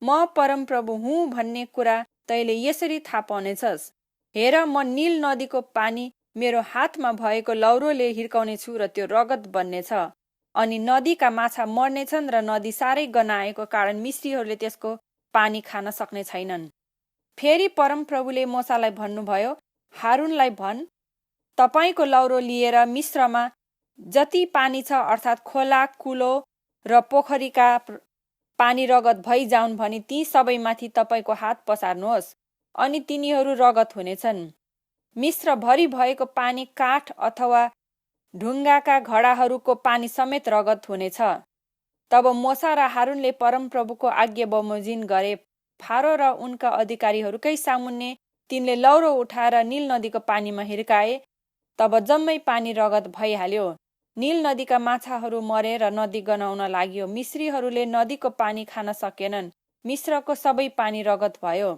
म परमप्रभु हुँ भन्ने कुरा तैले यसरी थाहा पाउनेछस्। हेर, म नील नदीको पानी मेरो हातमा भएको लौरोले हिर्काउनेछु र त्यो रगत बन्नेछ, अनि नदीका माछा मर्नेछन् र नदी साह्रै गनाएको कारण मिस्रीहरूले त्यसको पानी खान सक्ने छैनन्। फेरि परमप्रभुले मोसालाई भन्नुभयो, हारूनलाई भन्, तपाईको लौरो लिएर मिस्रमा जति पानी छ अर्थात् खोला, कुलो र पोखरीका पानी रगत भइजाउन् भनी ती सबैमाथि तपाईको हात पसार्नुहोस्, अनि तिनीहरू रगत हुनेछन्। मिस्रभरि भएको पानी, काठ अथवा ढुङ्गाका घडाहरूको पानी समेत रगत हुनेछ। तब मोसा र हारूनले परमप्रभुको आज्ञा बमोजिम गरे। फारो र उनका अधिकारीहरूकै सामुन्ने तिनले लौरो उठाएर नील नदीको पानीमा हिर्काए। तब जम्मै पानी रगत भइहाल्यो। नील नदीका माछाहरू मरे र नदी गनाउन लाग्यो। मिस्रीहरूले नदीको पानी खान सकेनन्। मिस्रको सबै पानी रगत भयो।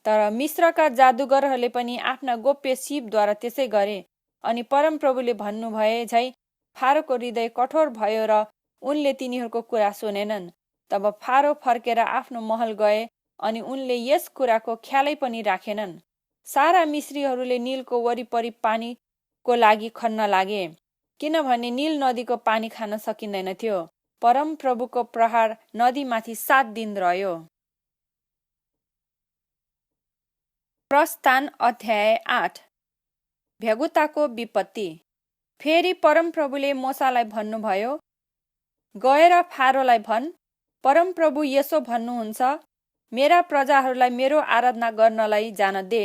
तर मिस्रका जादुगरहरूले पनि आफ्ना गोप्य सीपद्वारा त्यसै गरे। अनि परमप्रभुले भन्नुभए झै फारोको हृदय कठोर भयो र उनले तिनीहरूको कुरा सुनेनन्। तब फारो फर्केर आफ्नो महल गए अनि उनले यस कुराको ख्यालै पनि राखेनन्। सारा मिस्रीहरूले नीलको वरिपरि पानीको लागि खन्न लागे, किनभने नील नदीको पानी खान सकिँदैन थियो। परमप्रभुको प्रहार नदीमाथि 7 दिन रह्यो। प्रस्थान अध्याय 8। भ्यागुताको विपत्ति। फेरि परमप्रभुले मोसालाई भन्नुभयो, गएर फारोलाई भन्, परमप्रभु यसो भन्नुहुन्छ, मेरा प्रजाहरूलाई मेरो आराधना गर्नलाई जान दे।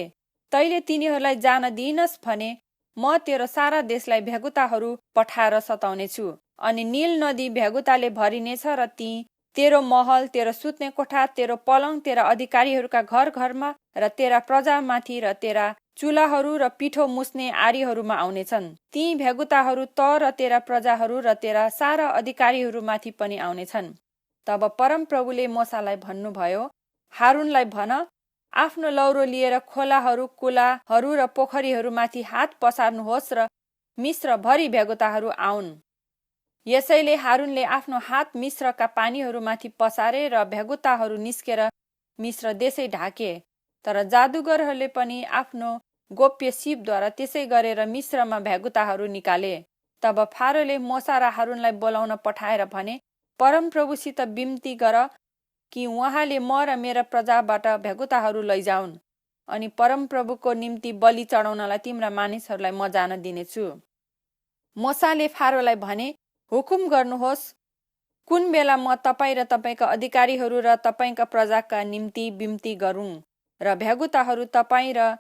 तैले तिनीहरूलाई जान दिइनस् भने म तेरो सारा देशलाई भ्यागुताहरू पठाएर सताउनेछु, अनि नील नदी भ्यागुताले भरिनेछ र ती तेरो महल, तेरो सुत्ने कोठा, तेरो पलङ, तेरा अधिकारीहरूका घर घरमा र तेरा प्रजामाथि र तेरा चुलाहरू र पिठो मुस्ने आरीहरूमा आउनेछन्। ती भ्यागुताहरू त र तेरा प्रजाहरू र तेरा सारा अधिकारीहरूमाथि पनि आउनेछन्। तब परमप्रभुले मोसालाई भन्नुभयो, हारूनलाई भन, आफ्नो लौरो लिएर खोलाहरू, कुलाहरू र पोखरीहरूमाथि हात पसार्नुहोस् र मिस्रभरि भ्यागुताहरू आउन्। यसैले हारूनले आफ्नो हात मिस्रका पानीहरूमाथि पसारे र भ्यागुताहरू निस्केर मिस्र देशै ढाके। तर जादुगरहरूले पनि आफ्नो गोप्य सीपद्वारा त्यसै गरेर मिस्रमा भ्यागुताहरू निकाले। तब फारोले मोसा र हारूनलाई बोलाउन पठाएर भने, परमप्रभुसित बिन्ती गर कि उहाँले म र मेरा प्रजाबाट भ्यागुताहरू लैजाउन्, अनि परमप्रभुको निम्ति बलि चढाउनलाई तिम्रा मानिसहरूलाई म जान दिनेछु। मोसाले फारोलाई भने, हुकुम गर्नुहोस्, कुन बेला म तपाईँ र तपाईँका अधिकारीहरू र तपाईँका प्रजाका निम्ति बिन्ती गरौँ र भ्यागुताहरू तपाईँ र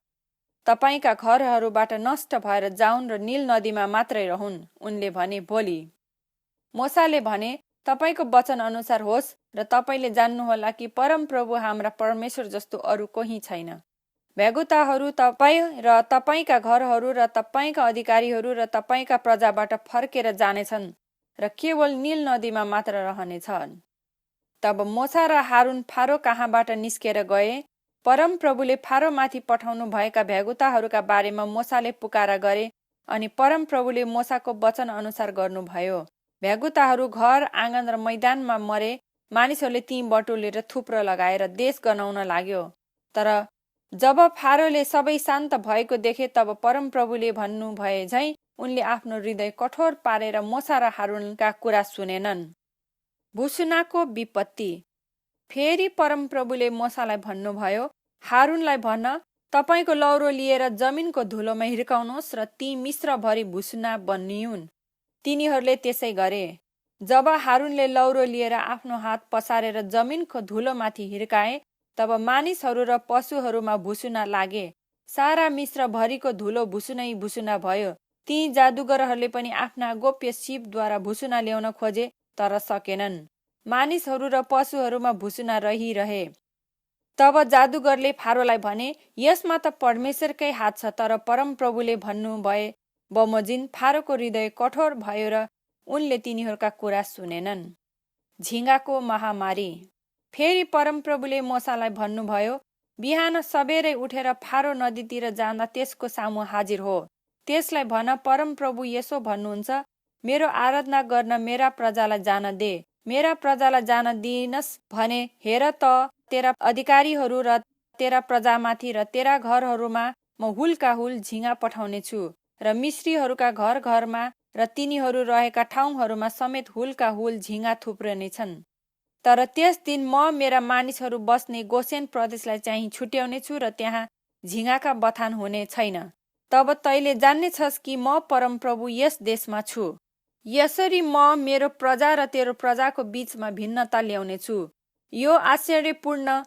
तपाईँका घरहरूबाट नष्ट भएर जाउन् र नील नदीमा मात्रै रहन्। उनले भने, भोलि। मोसाले भने, तपाईँको वचन अनुसार होस् र तपाईँले जान्नुहोला कि परमप्रभु हाम्रा परमेश्वर जस्तो अरू कोही छैन। भ्यागुताहरू तपाईँ र तपाईँका घरहरू र तपाईँका अधिकारीहरू र तपाईँका प्रजाबाट फर्केर जानेछन् र केवल नील नदीमा मात्र रहनेछन्। तब मोसा र हारून फारो कहाँबाट निस्केर गए। परमप्रभुले फारोमाथि पठाउनु भएका भ्यागुताहरूका बारेमा मोसाले पुकारा गरे, अनि परमप्रभुले मोसाको वचन अनुसार गर्नुभयो। भ्यागुताहरू घर, आँगन र मैदानमा मरे। मानिसहरूले ती बटुलेर थुप्रो लगाएर देश गनाउन लाग्यो। तर जब फारोले सबै शान्त भएको देखे, तब परमप्रभुले भन्नुभए झै उनले आफ्नो हृदय कठोर पारेर मोसा र हारूनका कुरा सुनेनन्। भुसुनाको विपत्ति। फेरि परमप्रभुले मोसालाई भन्नुभयो, हारूनलाई भन, तपाईँको लौरो लिएर जमिनको धुलोमा हिर्काउनुहोस् र ती मिस्रभरि भुसुना बनिउन्। तिनीहरूले त्यसै गरे। जब हारूनले लौरो लिएर आफ्नो हात पसारेर जमिनको धुलोमाथि हिर्काए, तब मानिसहरू र पशुहरूमा भुसुना लागे। सारा मिस्रभरिको धुलो भुसुनै भुसुना भयो। ती जादुगरहरूले पनि आफ्ना गोप्य सीपद्वारा भुसुना ल्याउन खोजे, तर सकेनन्। मानिसहरू र पशुहरूमा भुसुना रहिरहे। तब जादुगरले फारोलाई भने, यसमा त परमेश्वरकै हात छ। तर परमप्रभुले भन्नुभए बमोजिम फारोको हृदय कठोर भयो र उनले तिनीहरूका कुरा सुनेनन्। झिँगाको महामारी। फेरि परमप्रभुले मोसालाई भन्नुभयो, बिहान सबेरै उठेर फारो नदीतिर जाँदा त्यसको सामु हाजिर हो। त्यसलाई भन, परमप्रभु यसो भन्नुहुन्छ, मेरो आराधना गर्न मेरा प्रजालाई जान दे। मेरा प्रजालाई जान दिइनस् भने हेर त तेरा अधिकारीहरू र तेरा प्रजामाथि र तेरा घरहरूमा म हुलका हुल झिँगा पठाउनेछु र मिश्रीहरूका घर घरमा र तिनीहरू रहेका ठाउँहरूमा समेत हुलका हुल झिँगा थुप्रनेछन्। तर त्यस दिन म मेरा मानिसहरू बस्ने गोसेन प्रदेशलाई चाहिँ छुट्याउनेछु र त्यहाँ झिँगाका बथान हुने छैन। तब तैले जान्नेछस् कि म परमप्रभु यस देशमा छु। यसरी म मेरो प्रजा र तेरो प्रजाको बीचमा भिन्नता ल्याउनेछु। यो आश्चर्यपूर्ण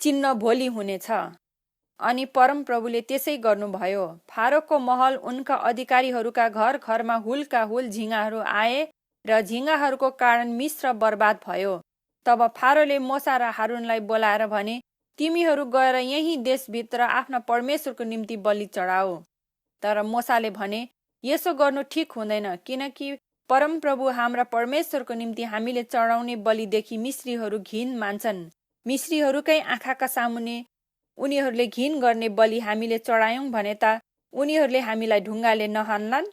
चिन्ह भोलि हुनेछ। अनि परमप्रभुले त्यसै गर्नुभयो। फारोको महल उनका अधिकारीहरूका घर घरमा हुलका हुल झिँगाहरू आए र झिँगाहरूको कारण मिस्र बर्बाद भयो। तब फारोले मोसा र हारूनलाई बोलाएर भने, तिमीहरू गएर यही देशभित्र आफ्ना परमेश्वरको निम्ति बलि चढाओ। तर मोसाले भने, यसो गर्नु ठिक हुँदैन, किनकि परमप्रभु हाम्रा परमेश्वरको निम्ति हामीले चढाउने बलिदेखि मिश्रीहरू घिन मान्छन्। मिश्रीहरूकै आँखाका सामुन्ने उनीहरूले घिन गर्ने बलि हामीले चढायौं भने त उनीहरूले हामीलाई ढुङ्गाले नहान्लान्।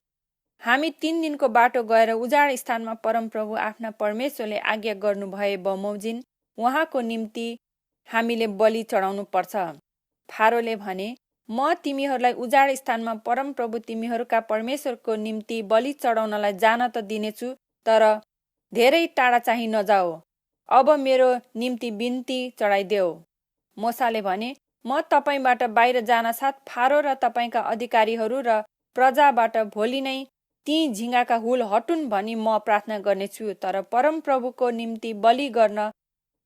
हामी 3 दिनको बाटो गएर उजाड स्थानमा परमप्रभु आफ्ना परमेश्वरले आज्ञा गर्नुभए बमोजिम उहाँको निम्ति हामीले बलि चढाउनु पर्छ। फारोले भने, म तिमीहरूलाई उजाड स्थानमा परमप्रभु तिमीहरूका परमेश्वरको निम्ति बलि चढाउनलाई जान त दिनेछु, तर धेरै टाढा चाहिँ नजाओ। अब मेरो निम्ति बिन्ती चढाइदेऊ। मोसाले भने, म तपाईबाट बाहिर जानासाथ फारो र तपाईँका अधिकारीहरू र प्रजाबाट भोलि नै ती झिँगाका हुल हटुन् भनी म प्रार्थना गर्नेछु। तर परमप्रभुको निम्ति बलि गर्न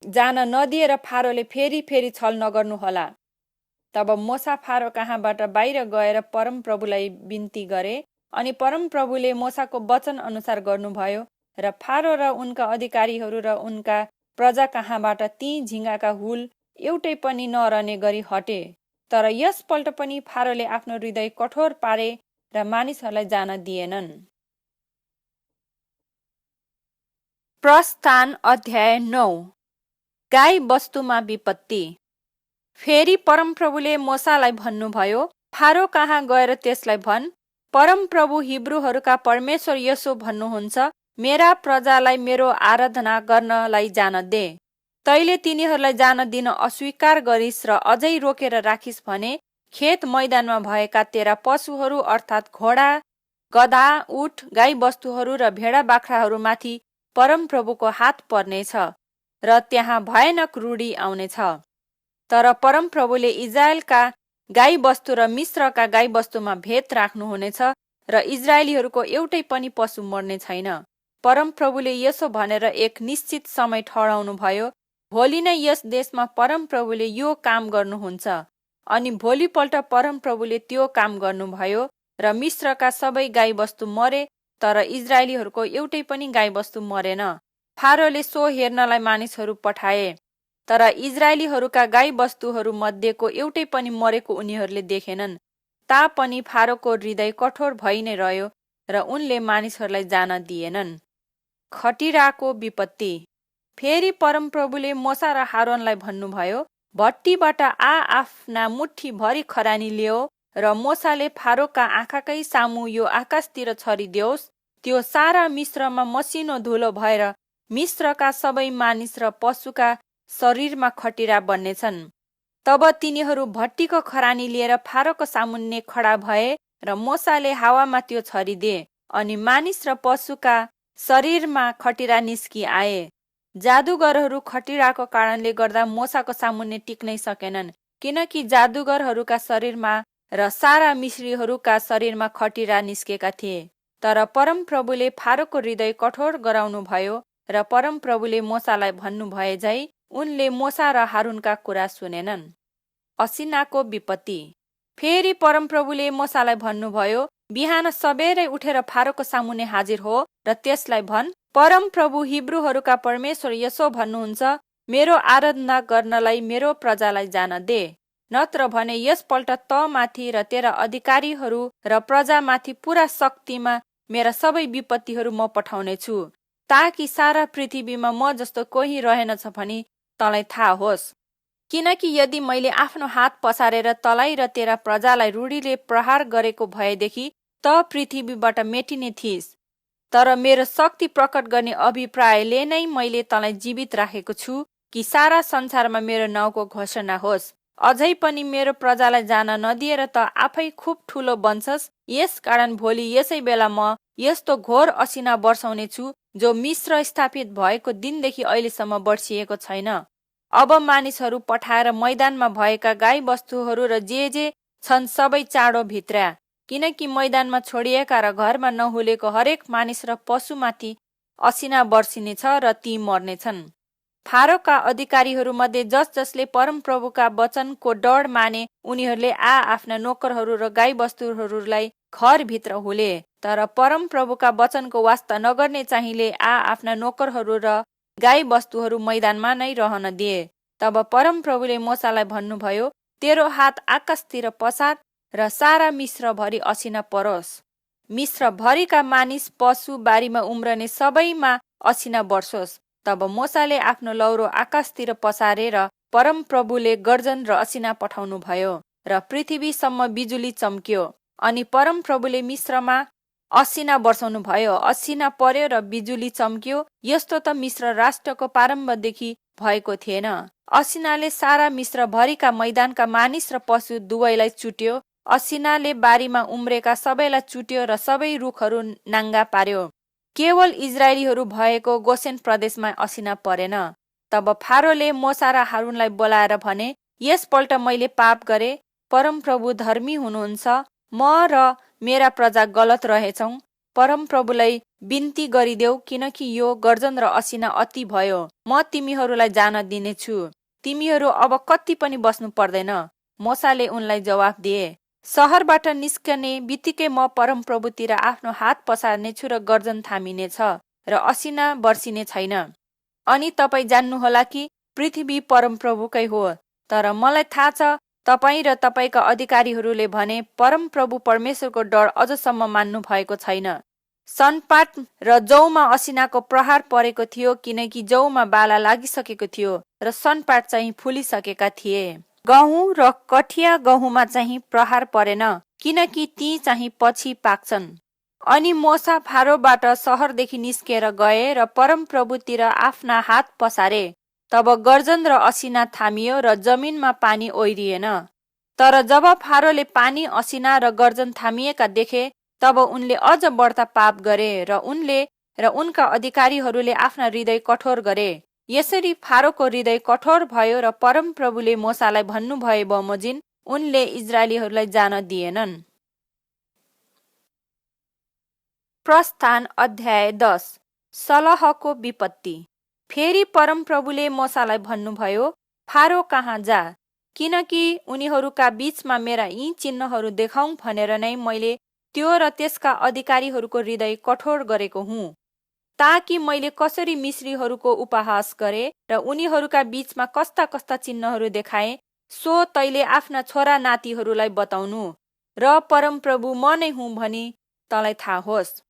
जान नदिएर फारोले फेरि छल नगर्नुहोला। तब मोसा फारो कहाँबाट बाहिर गएर परमप्रभुलाई बिन्ती गरे अनि परमप्रभुले मोसाको वचन अनुसार गर्नुभयो र फारो र उनका अधिकारीहरू र उनका प्रजा कहाँबाट ती झिँगाका हुल एउटै पनि नरहने गरी हटे। तर यसपल्ट पनि फारोले आफ्नो हृदय कठोर पारे र मानिसहरूलाई जान दिएनन्। प्रस्थान अध्याय 9। गाई वस्तुमा विपत्ति। फेरि परमप्रभुले मोसालाई भन्नुभयो, फारो कहाँ गएर त्यसलाई भन्, परमप्रभु हिब्रूहरूका परमेश्वर यसो भन्नुहुन्छ, मेरा प्रजालाई मेरो आराधना गर्नलाई जान दे। तैले तिनीहरूलाई जान दिन अस्वीकार गरिस् र अझै रोकेर राखिस् भने खेत मैदानमा भएका तेरा पशुहरू अर्थात् घोडा, गधा, उठ, गाई वस्तुहरू र भेडा बाख्राहरूमाथि परमप्रभुको हात पर्नेछ र त्यहाँ भयानक रुडी आउनेछ। तर परमप्रभुले इजरायलका गाई वस्तु र मिश्रका गाई वस्तुमा भेद राख्नुहुनेछ र इजरायलीहरूको एउटै पनि पशु मर्ने छैन। परमप्रभुले यसो भनेर एक निश्चित समय ठहराउनु भयो, भोलि नै यस देशमा परमप्रभुले यो काम गर्नुहुन्छ। अनि भोलिपल्ट परमप्रभुले त्यो काम गर्नुभयो र मिश्रका सबै गाई वस्तु मरे, तर इजरायलीहरूको एउटै पनि गाई वस्तु मरेन। फारोले सो हेर्नलाई मानिसहरू पठाए, तर इजरायलीहरूका गाई वस्तुहरू मध्येको एउटै पनि मरेको उनीहरूले देखेनन्। तापनि फारोको हृदय कठोर भइ नै रह्यो र उनले मानिसहरूलाई जान दिएनन्। खटिराको विपत्ति। फेरि परमप्रभुले मोसा र हारूनलाई भन्नुभयो, भट्टीबाट आफ्ना मुट्ठी भरि खरानी ल्याओ र मोसाले फारोका आँखाकै सामु यो आकाशतिर छरिदेओस्। त्यो सारा मिश्रमा मसिनो धुलो भएर मिश्रका सबै मानिस र पशुका शरीरमा खटिरा बन्नेछन्। तब तिनीहरू भट्टीको खरानी लिएर फारोको सामुन्ने खडा भए र मोसाले हावामा त्यो छरिदिए अनि मानिस र पशुका शरीरमा खटिरा निस्किआए। जादुगरहरू खटिराको कारणले गर्दा मोसाको सामुन्ने टिक्नै सकेनन्, किनकि जादुगरहरूका शरीरमा र सारा मिश्रीहरूका शरीरमा खटिरा निस्केका थिए। तर परमप्रभुले फारोको हृदय कठोर गराउनुभयो र परमप्रभुले मोसालाई भन्नुभए झै उनले मोसा र हारूनका कुरा सुनेनन्। असिनाको विपत्ति। फेरि परमप्रभुले मोसालाई भन्नुभयो, बिहान सबेरै उठेर फारोको सामुन्ने हाजिर हो र त्यसलाई भन्, परम प्रभु हिब्रूहरूका परमेश्वर यसो भन्नुहुन्छ, मेरो आराधना गर्नलाई मेरो प्रजालाई जान दे, नत्र भने यसपल्ट तमाथि र तेरा अधिकारीहरू र प्रजामाथि पूरा शक्तिमा मेरा सबै विपत्तिहरू म पठाउनेछु, ताकि सारा पृथ्वीमा म जस्तो कोही रहेनछ भनी तँलाई थाहा होस्। किनकि यदि मैले आफ्नो हात पसारेर तँलाई र तेरा प्रजालाई रूढीले प्रहार गरेको भएदेखि त पृथ्वीबाट मेटिने थिइस्, तर मेरो शक्ति प्रकट गर्ने अभिप्रायले नै मैले तँलाई जीवित राखेको छु कि सारा संसारमा मेरो नाउँको घोषणा होस्। अझै पनि मेरो प्रजालाई जान नदिएर त आफै खुब ठुलो बन्छस्। यसकारण भोलि यसै बेला म यस्तो घोर असिना वर्षाउने छु जो मिस्र स्थापित भएको दिनदेखि अहिलेसम्म वर्षिएको छैन। अब मानिसहरू पठाएर मैदानमा भएका गाई बस्तुहरू र जे छन् सबै चाँडो भित्र्या, किनकि मैदानमा छोडिएका र घरमा नहुलेको हरेक मानिस र पशुमाथि असिना वर्षिनेछ र ती मर्नेछन्। फारोका अधिकारीहरू मध्ये जसले परमप्रभुका वचनको डर माने उनीहरूले आफ्ना नोकरहरू र गाई बस्तुहरूलाई घरभित्र हुले, तर परमप्रभुका वचनको वास्ता नगर्ने चाहिँले आफ्ना नोकरहरू र गाई बस्तुहरू मैदानमा नै रहन दिए। तब परमप्रभुले मूसालाई भन्नुभयो, तेरो हात आकाशतिर पसार र सारा मिस्रभरि असिना परोस्। मिस्रभरिका मानिस पशु बारीमा उम्रने सबैमा असिना वर्षोस्। तब मूसाले आफ्नो लौरो आकाशतिर पसारेर परमप्रभुले गर्जन र असिना पठाउनु भयो र पृथ्वीसम्म बिजुली चम्क्यो। अनि परमप्रभुले मिस्रमा असिना वर्षाउनु भयो, असिना पर्यो र बिजुली चम्क्यो। यस्तो त मिस्र राष्ट्रको प्रारम्भदेखि भएको थिएन। असिनाले सारा मिस्रभरिका मैदानका मानिस र पशु दुवैलाई चुट्यो। असिनाले बारीमा उम्रेका सबैलाई चुट्यो र सबै रुखहरू नाङ्गा पार्यो। केवल इजरायलीहरू भएको गोसेन प्रदेशमा असिना परेन। तब फारोले मूसा र हारूनलाई बोलाएर भने, यसपल्ट मैले पाप गरे, परमप्रभु धर्मी हुनुहुन्छ, म र मेरा प्रजा गलत रहेछौँ। परमप्रभुलाई बिन्ती गरिदेऊ, किनकि यो गर्जन र असिना अति भयो। म तिमीहरूलाई जान दिनेछु, तिमीहरू अब कति पनि बस्नु पर्दैन। मूसाले उनलाई जवाफ दिए, सहरबाट निस्कने बित्तिकै म परमप्रभुतिर आफ्नो हात पसार्नेछु र गर्जन थामिनेछ र असिना वर्षिने छैन। अनि तपाईँ जान्नुहोला कि पृथ्वी परमप्रभुकै हो। तर मलाई थाहा छ तपाईँ र तपाईँका अधिकारीहरूले भने परमप्रभु परमेश्वरको डर अझसम्म मान्नु भएको छैन। सनपाट र जौमा असिनाको प्रहार परेको थियो, किनकि जौमा बाला लागिसकेको थियो र सनपाट चाहिँ फुलिसकेका थिए। गहुँ र कठिया गहुँमा चाहिँ प्रहार परेन, किनकि ती चाहिँ पछि पाक्छन्। अनि मूसा फारोबाट सहरदेखि निस्केर गए र परमप्रभुतिर आफ्ना हात पसारे। तब गर्जन र असिना थामियो र जमिनमा पानी ओइरिएन। तर जब फारोले पानी, असिना र गर्जन थामिएका देखे, तब उनले अझ बढ्ता पाप गरे र उनले र उनका अधिकारीहरूले आफ्ना हृदय कठोर गरे। यसरी फारोको हृदय कठोर भयो र परमप्रभुले मूसालाई भन्नुभए बमोजिम उनले इजरायलीहरूलाई जान दिएनन्। प्रस्थान अध्याय 10। सलहको विपत्ति। फेरि परमप्रभुले मूसालाई भन्नुभयो, फारो कहाँ जा, किनकि उनीहरूका बीचमा मेरा यी चिन्हहरू देखाउँ भनेर नै मैले त्यो र त्यसका अधिकारीहरूको हृदय कठोर गरेको हुँ, ताकि मैले कसरी मिस्रीहरूको उपहास गरे र उनीहरूका बीचमा कस्ता कस्ता चिन्हहरू देखाए, सो तैले आफ्ना छोरा नातिहरूलाई बताउनु र परमप्रभु म नै हुँ भनी तँलाई थाहा होस्।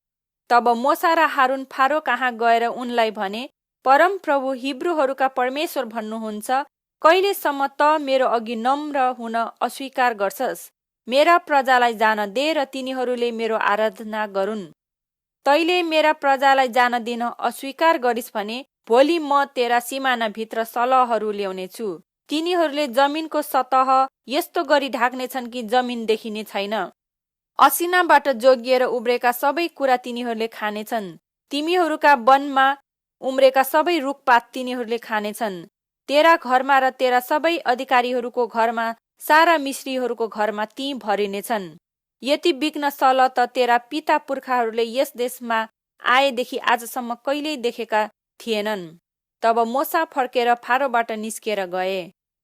तब मूसा र हारून फारो कहाँ गएर उनलाई भने, परमप्रभु हिब्रूहरूका परमेश्वर भन्नुहुन्छ, कहिलेसम्म त मेरो अघि नम्र हुन अस्वीकार गर्छस्? मेरा प्रजालाई जान दे र तिनीहरूले मेरो आराधना गरून्। तैले मेरा प्रजालाई जान दिन अस्वीकार गरिस् भने भोलि म तेरा सिमानाभित्र सलहहरू ल्याउनेछु। तिनीहरूले जमिनको सतह यस्तो गरी ढाक्नेछन् कि जमिन देखिने छैन। असिनाबाट जोगिएर उब्रेका सबै कुरा तिनीहरूले खानेछन्। तिमीहरूका वनमा उम्रेका सबै रुखपात तिनीहरूले खानेछन्। तेरा घरमा र तेरा सबै अधिकारीहरूको घरमा, सारा मिस्रीहरूको घरमा ती भरिनेछन्। यति विघ्न सल त तेरा पिता पुर्खाहरूले यस देशमा आएदेखि आजसम्म कहिल्यै देखेका थिएनन्। तब मूसा फर्केर फारोबाट निस्केर गए।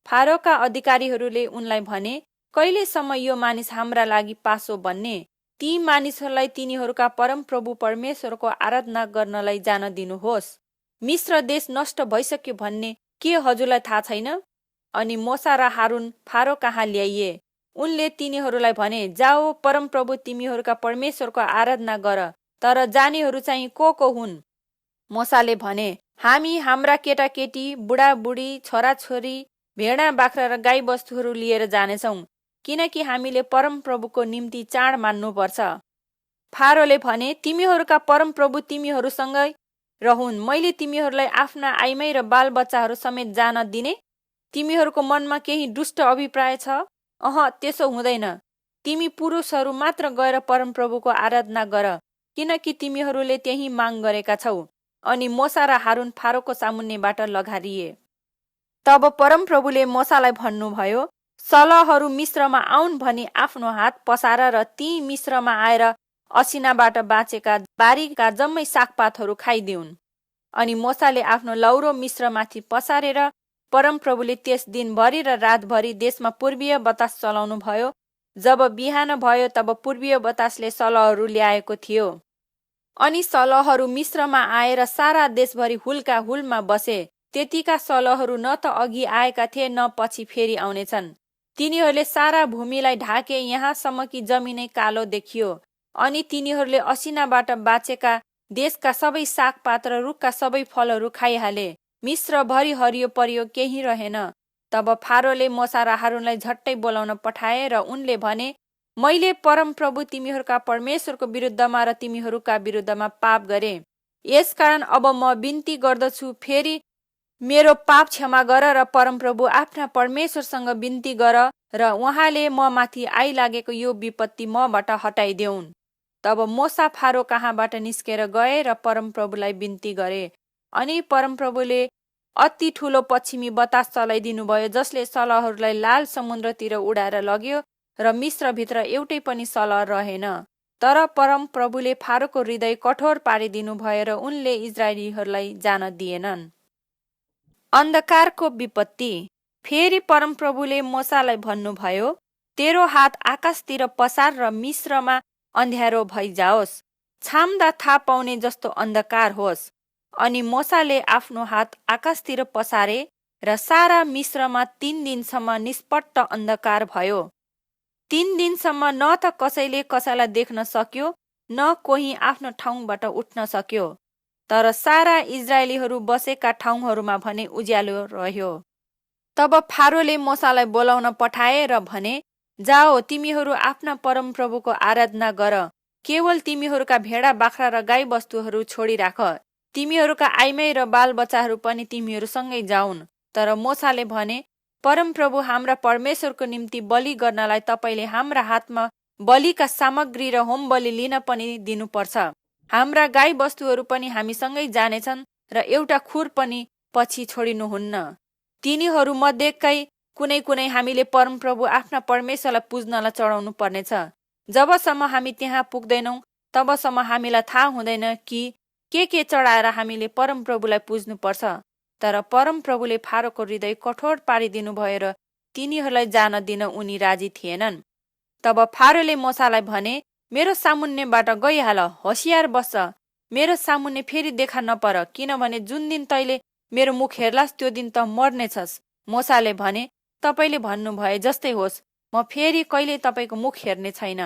फारोका अधिकारीहरूले उनलाई भने, कहिलेसम्म यो मानिस हाम्रा लागि पासो बन्ने? ती मानिसहरूलाई तिनीहरूका परमप्रभु परमेश्वरको आराधना गर्नलाई जान दिनुहोस्। मिश्र देश नष्ट भइसक्यो भन्ने के हजुरलाई थाहा छैन? अनि मोसा र हारुन फारो कहाँ ल्याइए। उनले तिनीहरूलाई भने, जाओ, परमप्रभु तिमीहरूका परमेश्वरको आराधना गर। तर जानेहरू चाहिँ को हुन्? मोसाले भने, हामी हाम्रा केटाकेटी, बुढाबुढी, छोराछोरी, भेडा बाख्रा र गाई बस्तुहरू लिएर जानेछौँ, किनकि हामीले परमप्रभुको निम्ति चाड मान्नुपर्छ। फारोले भने, तिमीहरूका परमप्रभु तिमीहरूसँगै रहून्। मैले तिमीहरूलाई आफ्ना आइमाई र बालबच्चाहरू समेत जान दिने? तिमीहरूको मनमा केही दुष्ट अभिप्राय छ? त्यसो हुँदैन। तिमी पुरुषहरू मात्र गएर परमप्रभुको आराधना गर, किनकि तिमीहरूले त्यही माग गरेका छौ। अनि मोसा र हारुन फारोको सामुन्नेबाट लगारिए। तब परमप्रभुले मोसालाई भन्नुभयो, सलहहरू मिश्रमा आउन् भनी आफ्नो हात पसार र ती मिश्रमा आएर असिनाबाट बाँचेका बारीका जम्मै सागपातहरू खाइदिउन्। अनि मोसाले आफ्नो लौरो मिश्रमाथि पसारेर परमप्रभुले त्यस दिनभरि र रातभरि देशमा पूर्वीय बतास चलाउनु भयो। जब बिहान भयो तब पूर्वीय बतासले सलहहरू ल्याएको थियो। अनि सलहहरू मिश्रमा आएर सारा देशभरि हुलका हुलमा बसे। त्यतिका सलहहरू न त अघि आएका थिए न पछि फेरि आउनेछन्। तिनीहरूले सारा भूमिलाई ढाके, यहाँसम्म कि जमिनै कालो देखियो। अनि तिनीहरूले असिनाबाट बाँचेका देशका सबै सागपात र रुखका सबै फलहरू खाइहाले। मिश्रभरि हरियो परियो, केही रहेन। तब फारोले मोसा र हारुनलाई झट्टै बोलाउन पठाए र उनले भने, मैले परमप्रभु तिमीहरूका परमेश्वरको विरुद्धमा र तिमीहरूका विरुद्धमा पाप गरे। यसकारण अब म बिन्ती गर्दछु, फेरि मेरो पाप क्षमा गर र परमप्रभु आफ्ना परमेश्वरसँग बिन्ती गर र उहाँले म माथि आइलागेको यो विपत्ति मबाट हटाइदेऊन्। तब मोसा फारो कहाँबाट निस्केर गए र परमप्रभुलाई बिन्ती गरे। अनि परमप्रभुले अति ठुलो पश्चिमी बतास चलाइदिनु भयो, जसले सलहहरूलाई लाल समुद्रतिर उडाएर लग्यो र मिश्रभित्र एउटै पनि सलह रहेन। तर परमप्रभुले फारोको हृदय कठोर पारिदिनु भयो र उनले इजरायलीहरूलाई जान दिएनन्। अन्धकारको विपत्ति। फेरि परमप्रभुले मोसालाई भन्नुभयो, तेरो हात आकाशतिर पसार र मिश्रमा अँध्यारो भइजाओस्, छाम्दा थाहा पाउने जस्तो अन्धकार होस्। अनि मोसाले आफ्नो हात आकाशतिर पसारे र सारा मिश्रमा 3 दिनसम्म निष्पट्ट अन्धकार भयो। 3 दिनसम्म न त कसैले कसैलाई देख्न सक्यो, न कोही आफ्नो ठाउँबाट उठ्न सक्यो। तर सारा इजरायलीहरू बसेका ठाउँहरूमा भने उज्यालो रह्यो। तब फारोले मोसालाई बोलाउन पठाए र भने, जाओ, तिमीहरू आफ्ना परमप्रभुको आराधना गर। केवल तिमीहरूका भेडा बाख्रा र गाई बस्तुहरू छोडिराख। तिमीहरूका आइमाई र बालबच्चाहरू पनि तिमीहरूसँगै जाउन्। तर मोसाले भने, परमप्रभु हाम्रा परमेश्वरको निम्ति बलि गर्नलाई तपाईँले हाम्रा हातमा बलिका सामग्री र होम बलि लिन पनि दिनुपर्छ। हाम्रा गाई बस्तुहरू पनि हामीसँगै जानेछन् र एउटा खुर पनि पछि छोडिनुहुन्न। तिनीहरू मध्येकै कुनै कुनै हामीले परमप्रभु आफ्ना परमेश्वरलाई पुज्नलाई चढाउनु पर्नेछ। जबसम्म हामी त्यहाँ पुग्दैनौँ तबसम्म हामीलाई थाहा हुँदैन कि के चढाएर हामीले परमप्रभुलाई पुज्नुपर्छ। तर परमप्रभुले फारोको हृदय कठोर पारिदिनु भयो र तिनीहरूलाई जान दिन उनी राजी थिएनन्। तब फारोले मोसालाई भने, मेरो सामुन्नेबाट गइहाल, होसियार बस्छ, मेरो सामुन्ने फेरि देखा नपर, किनभने जुन दिन तैले मेरो मुख हेर्लास् त्यो दिन त मर्नेछस्। मोसाले भने, तपाईँले भन्नुभए जस्तै होस्, म फेरि कहिले तपाईँको मुख हेर्ने छैन।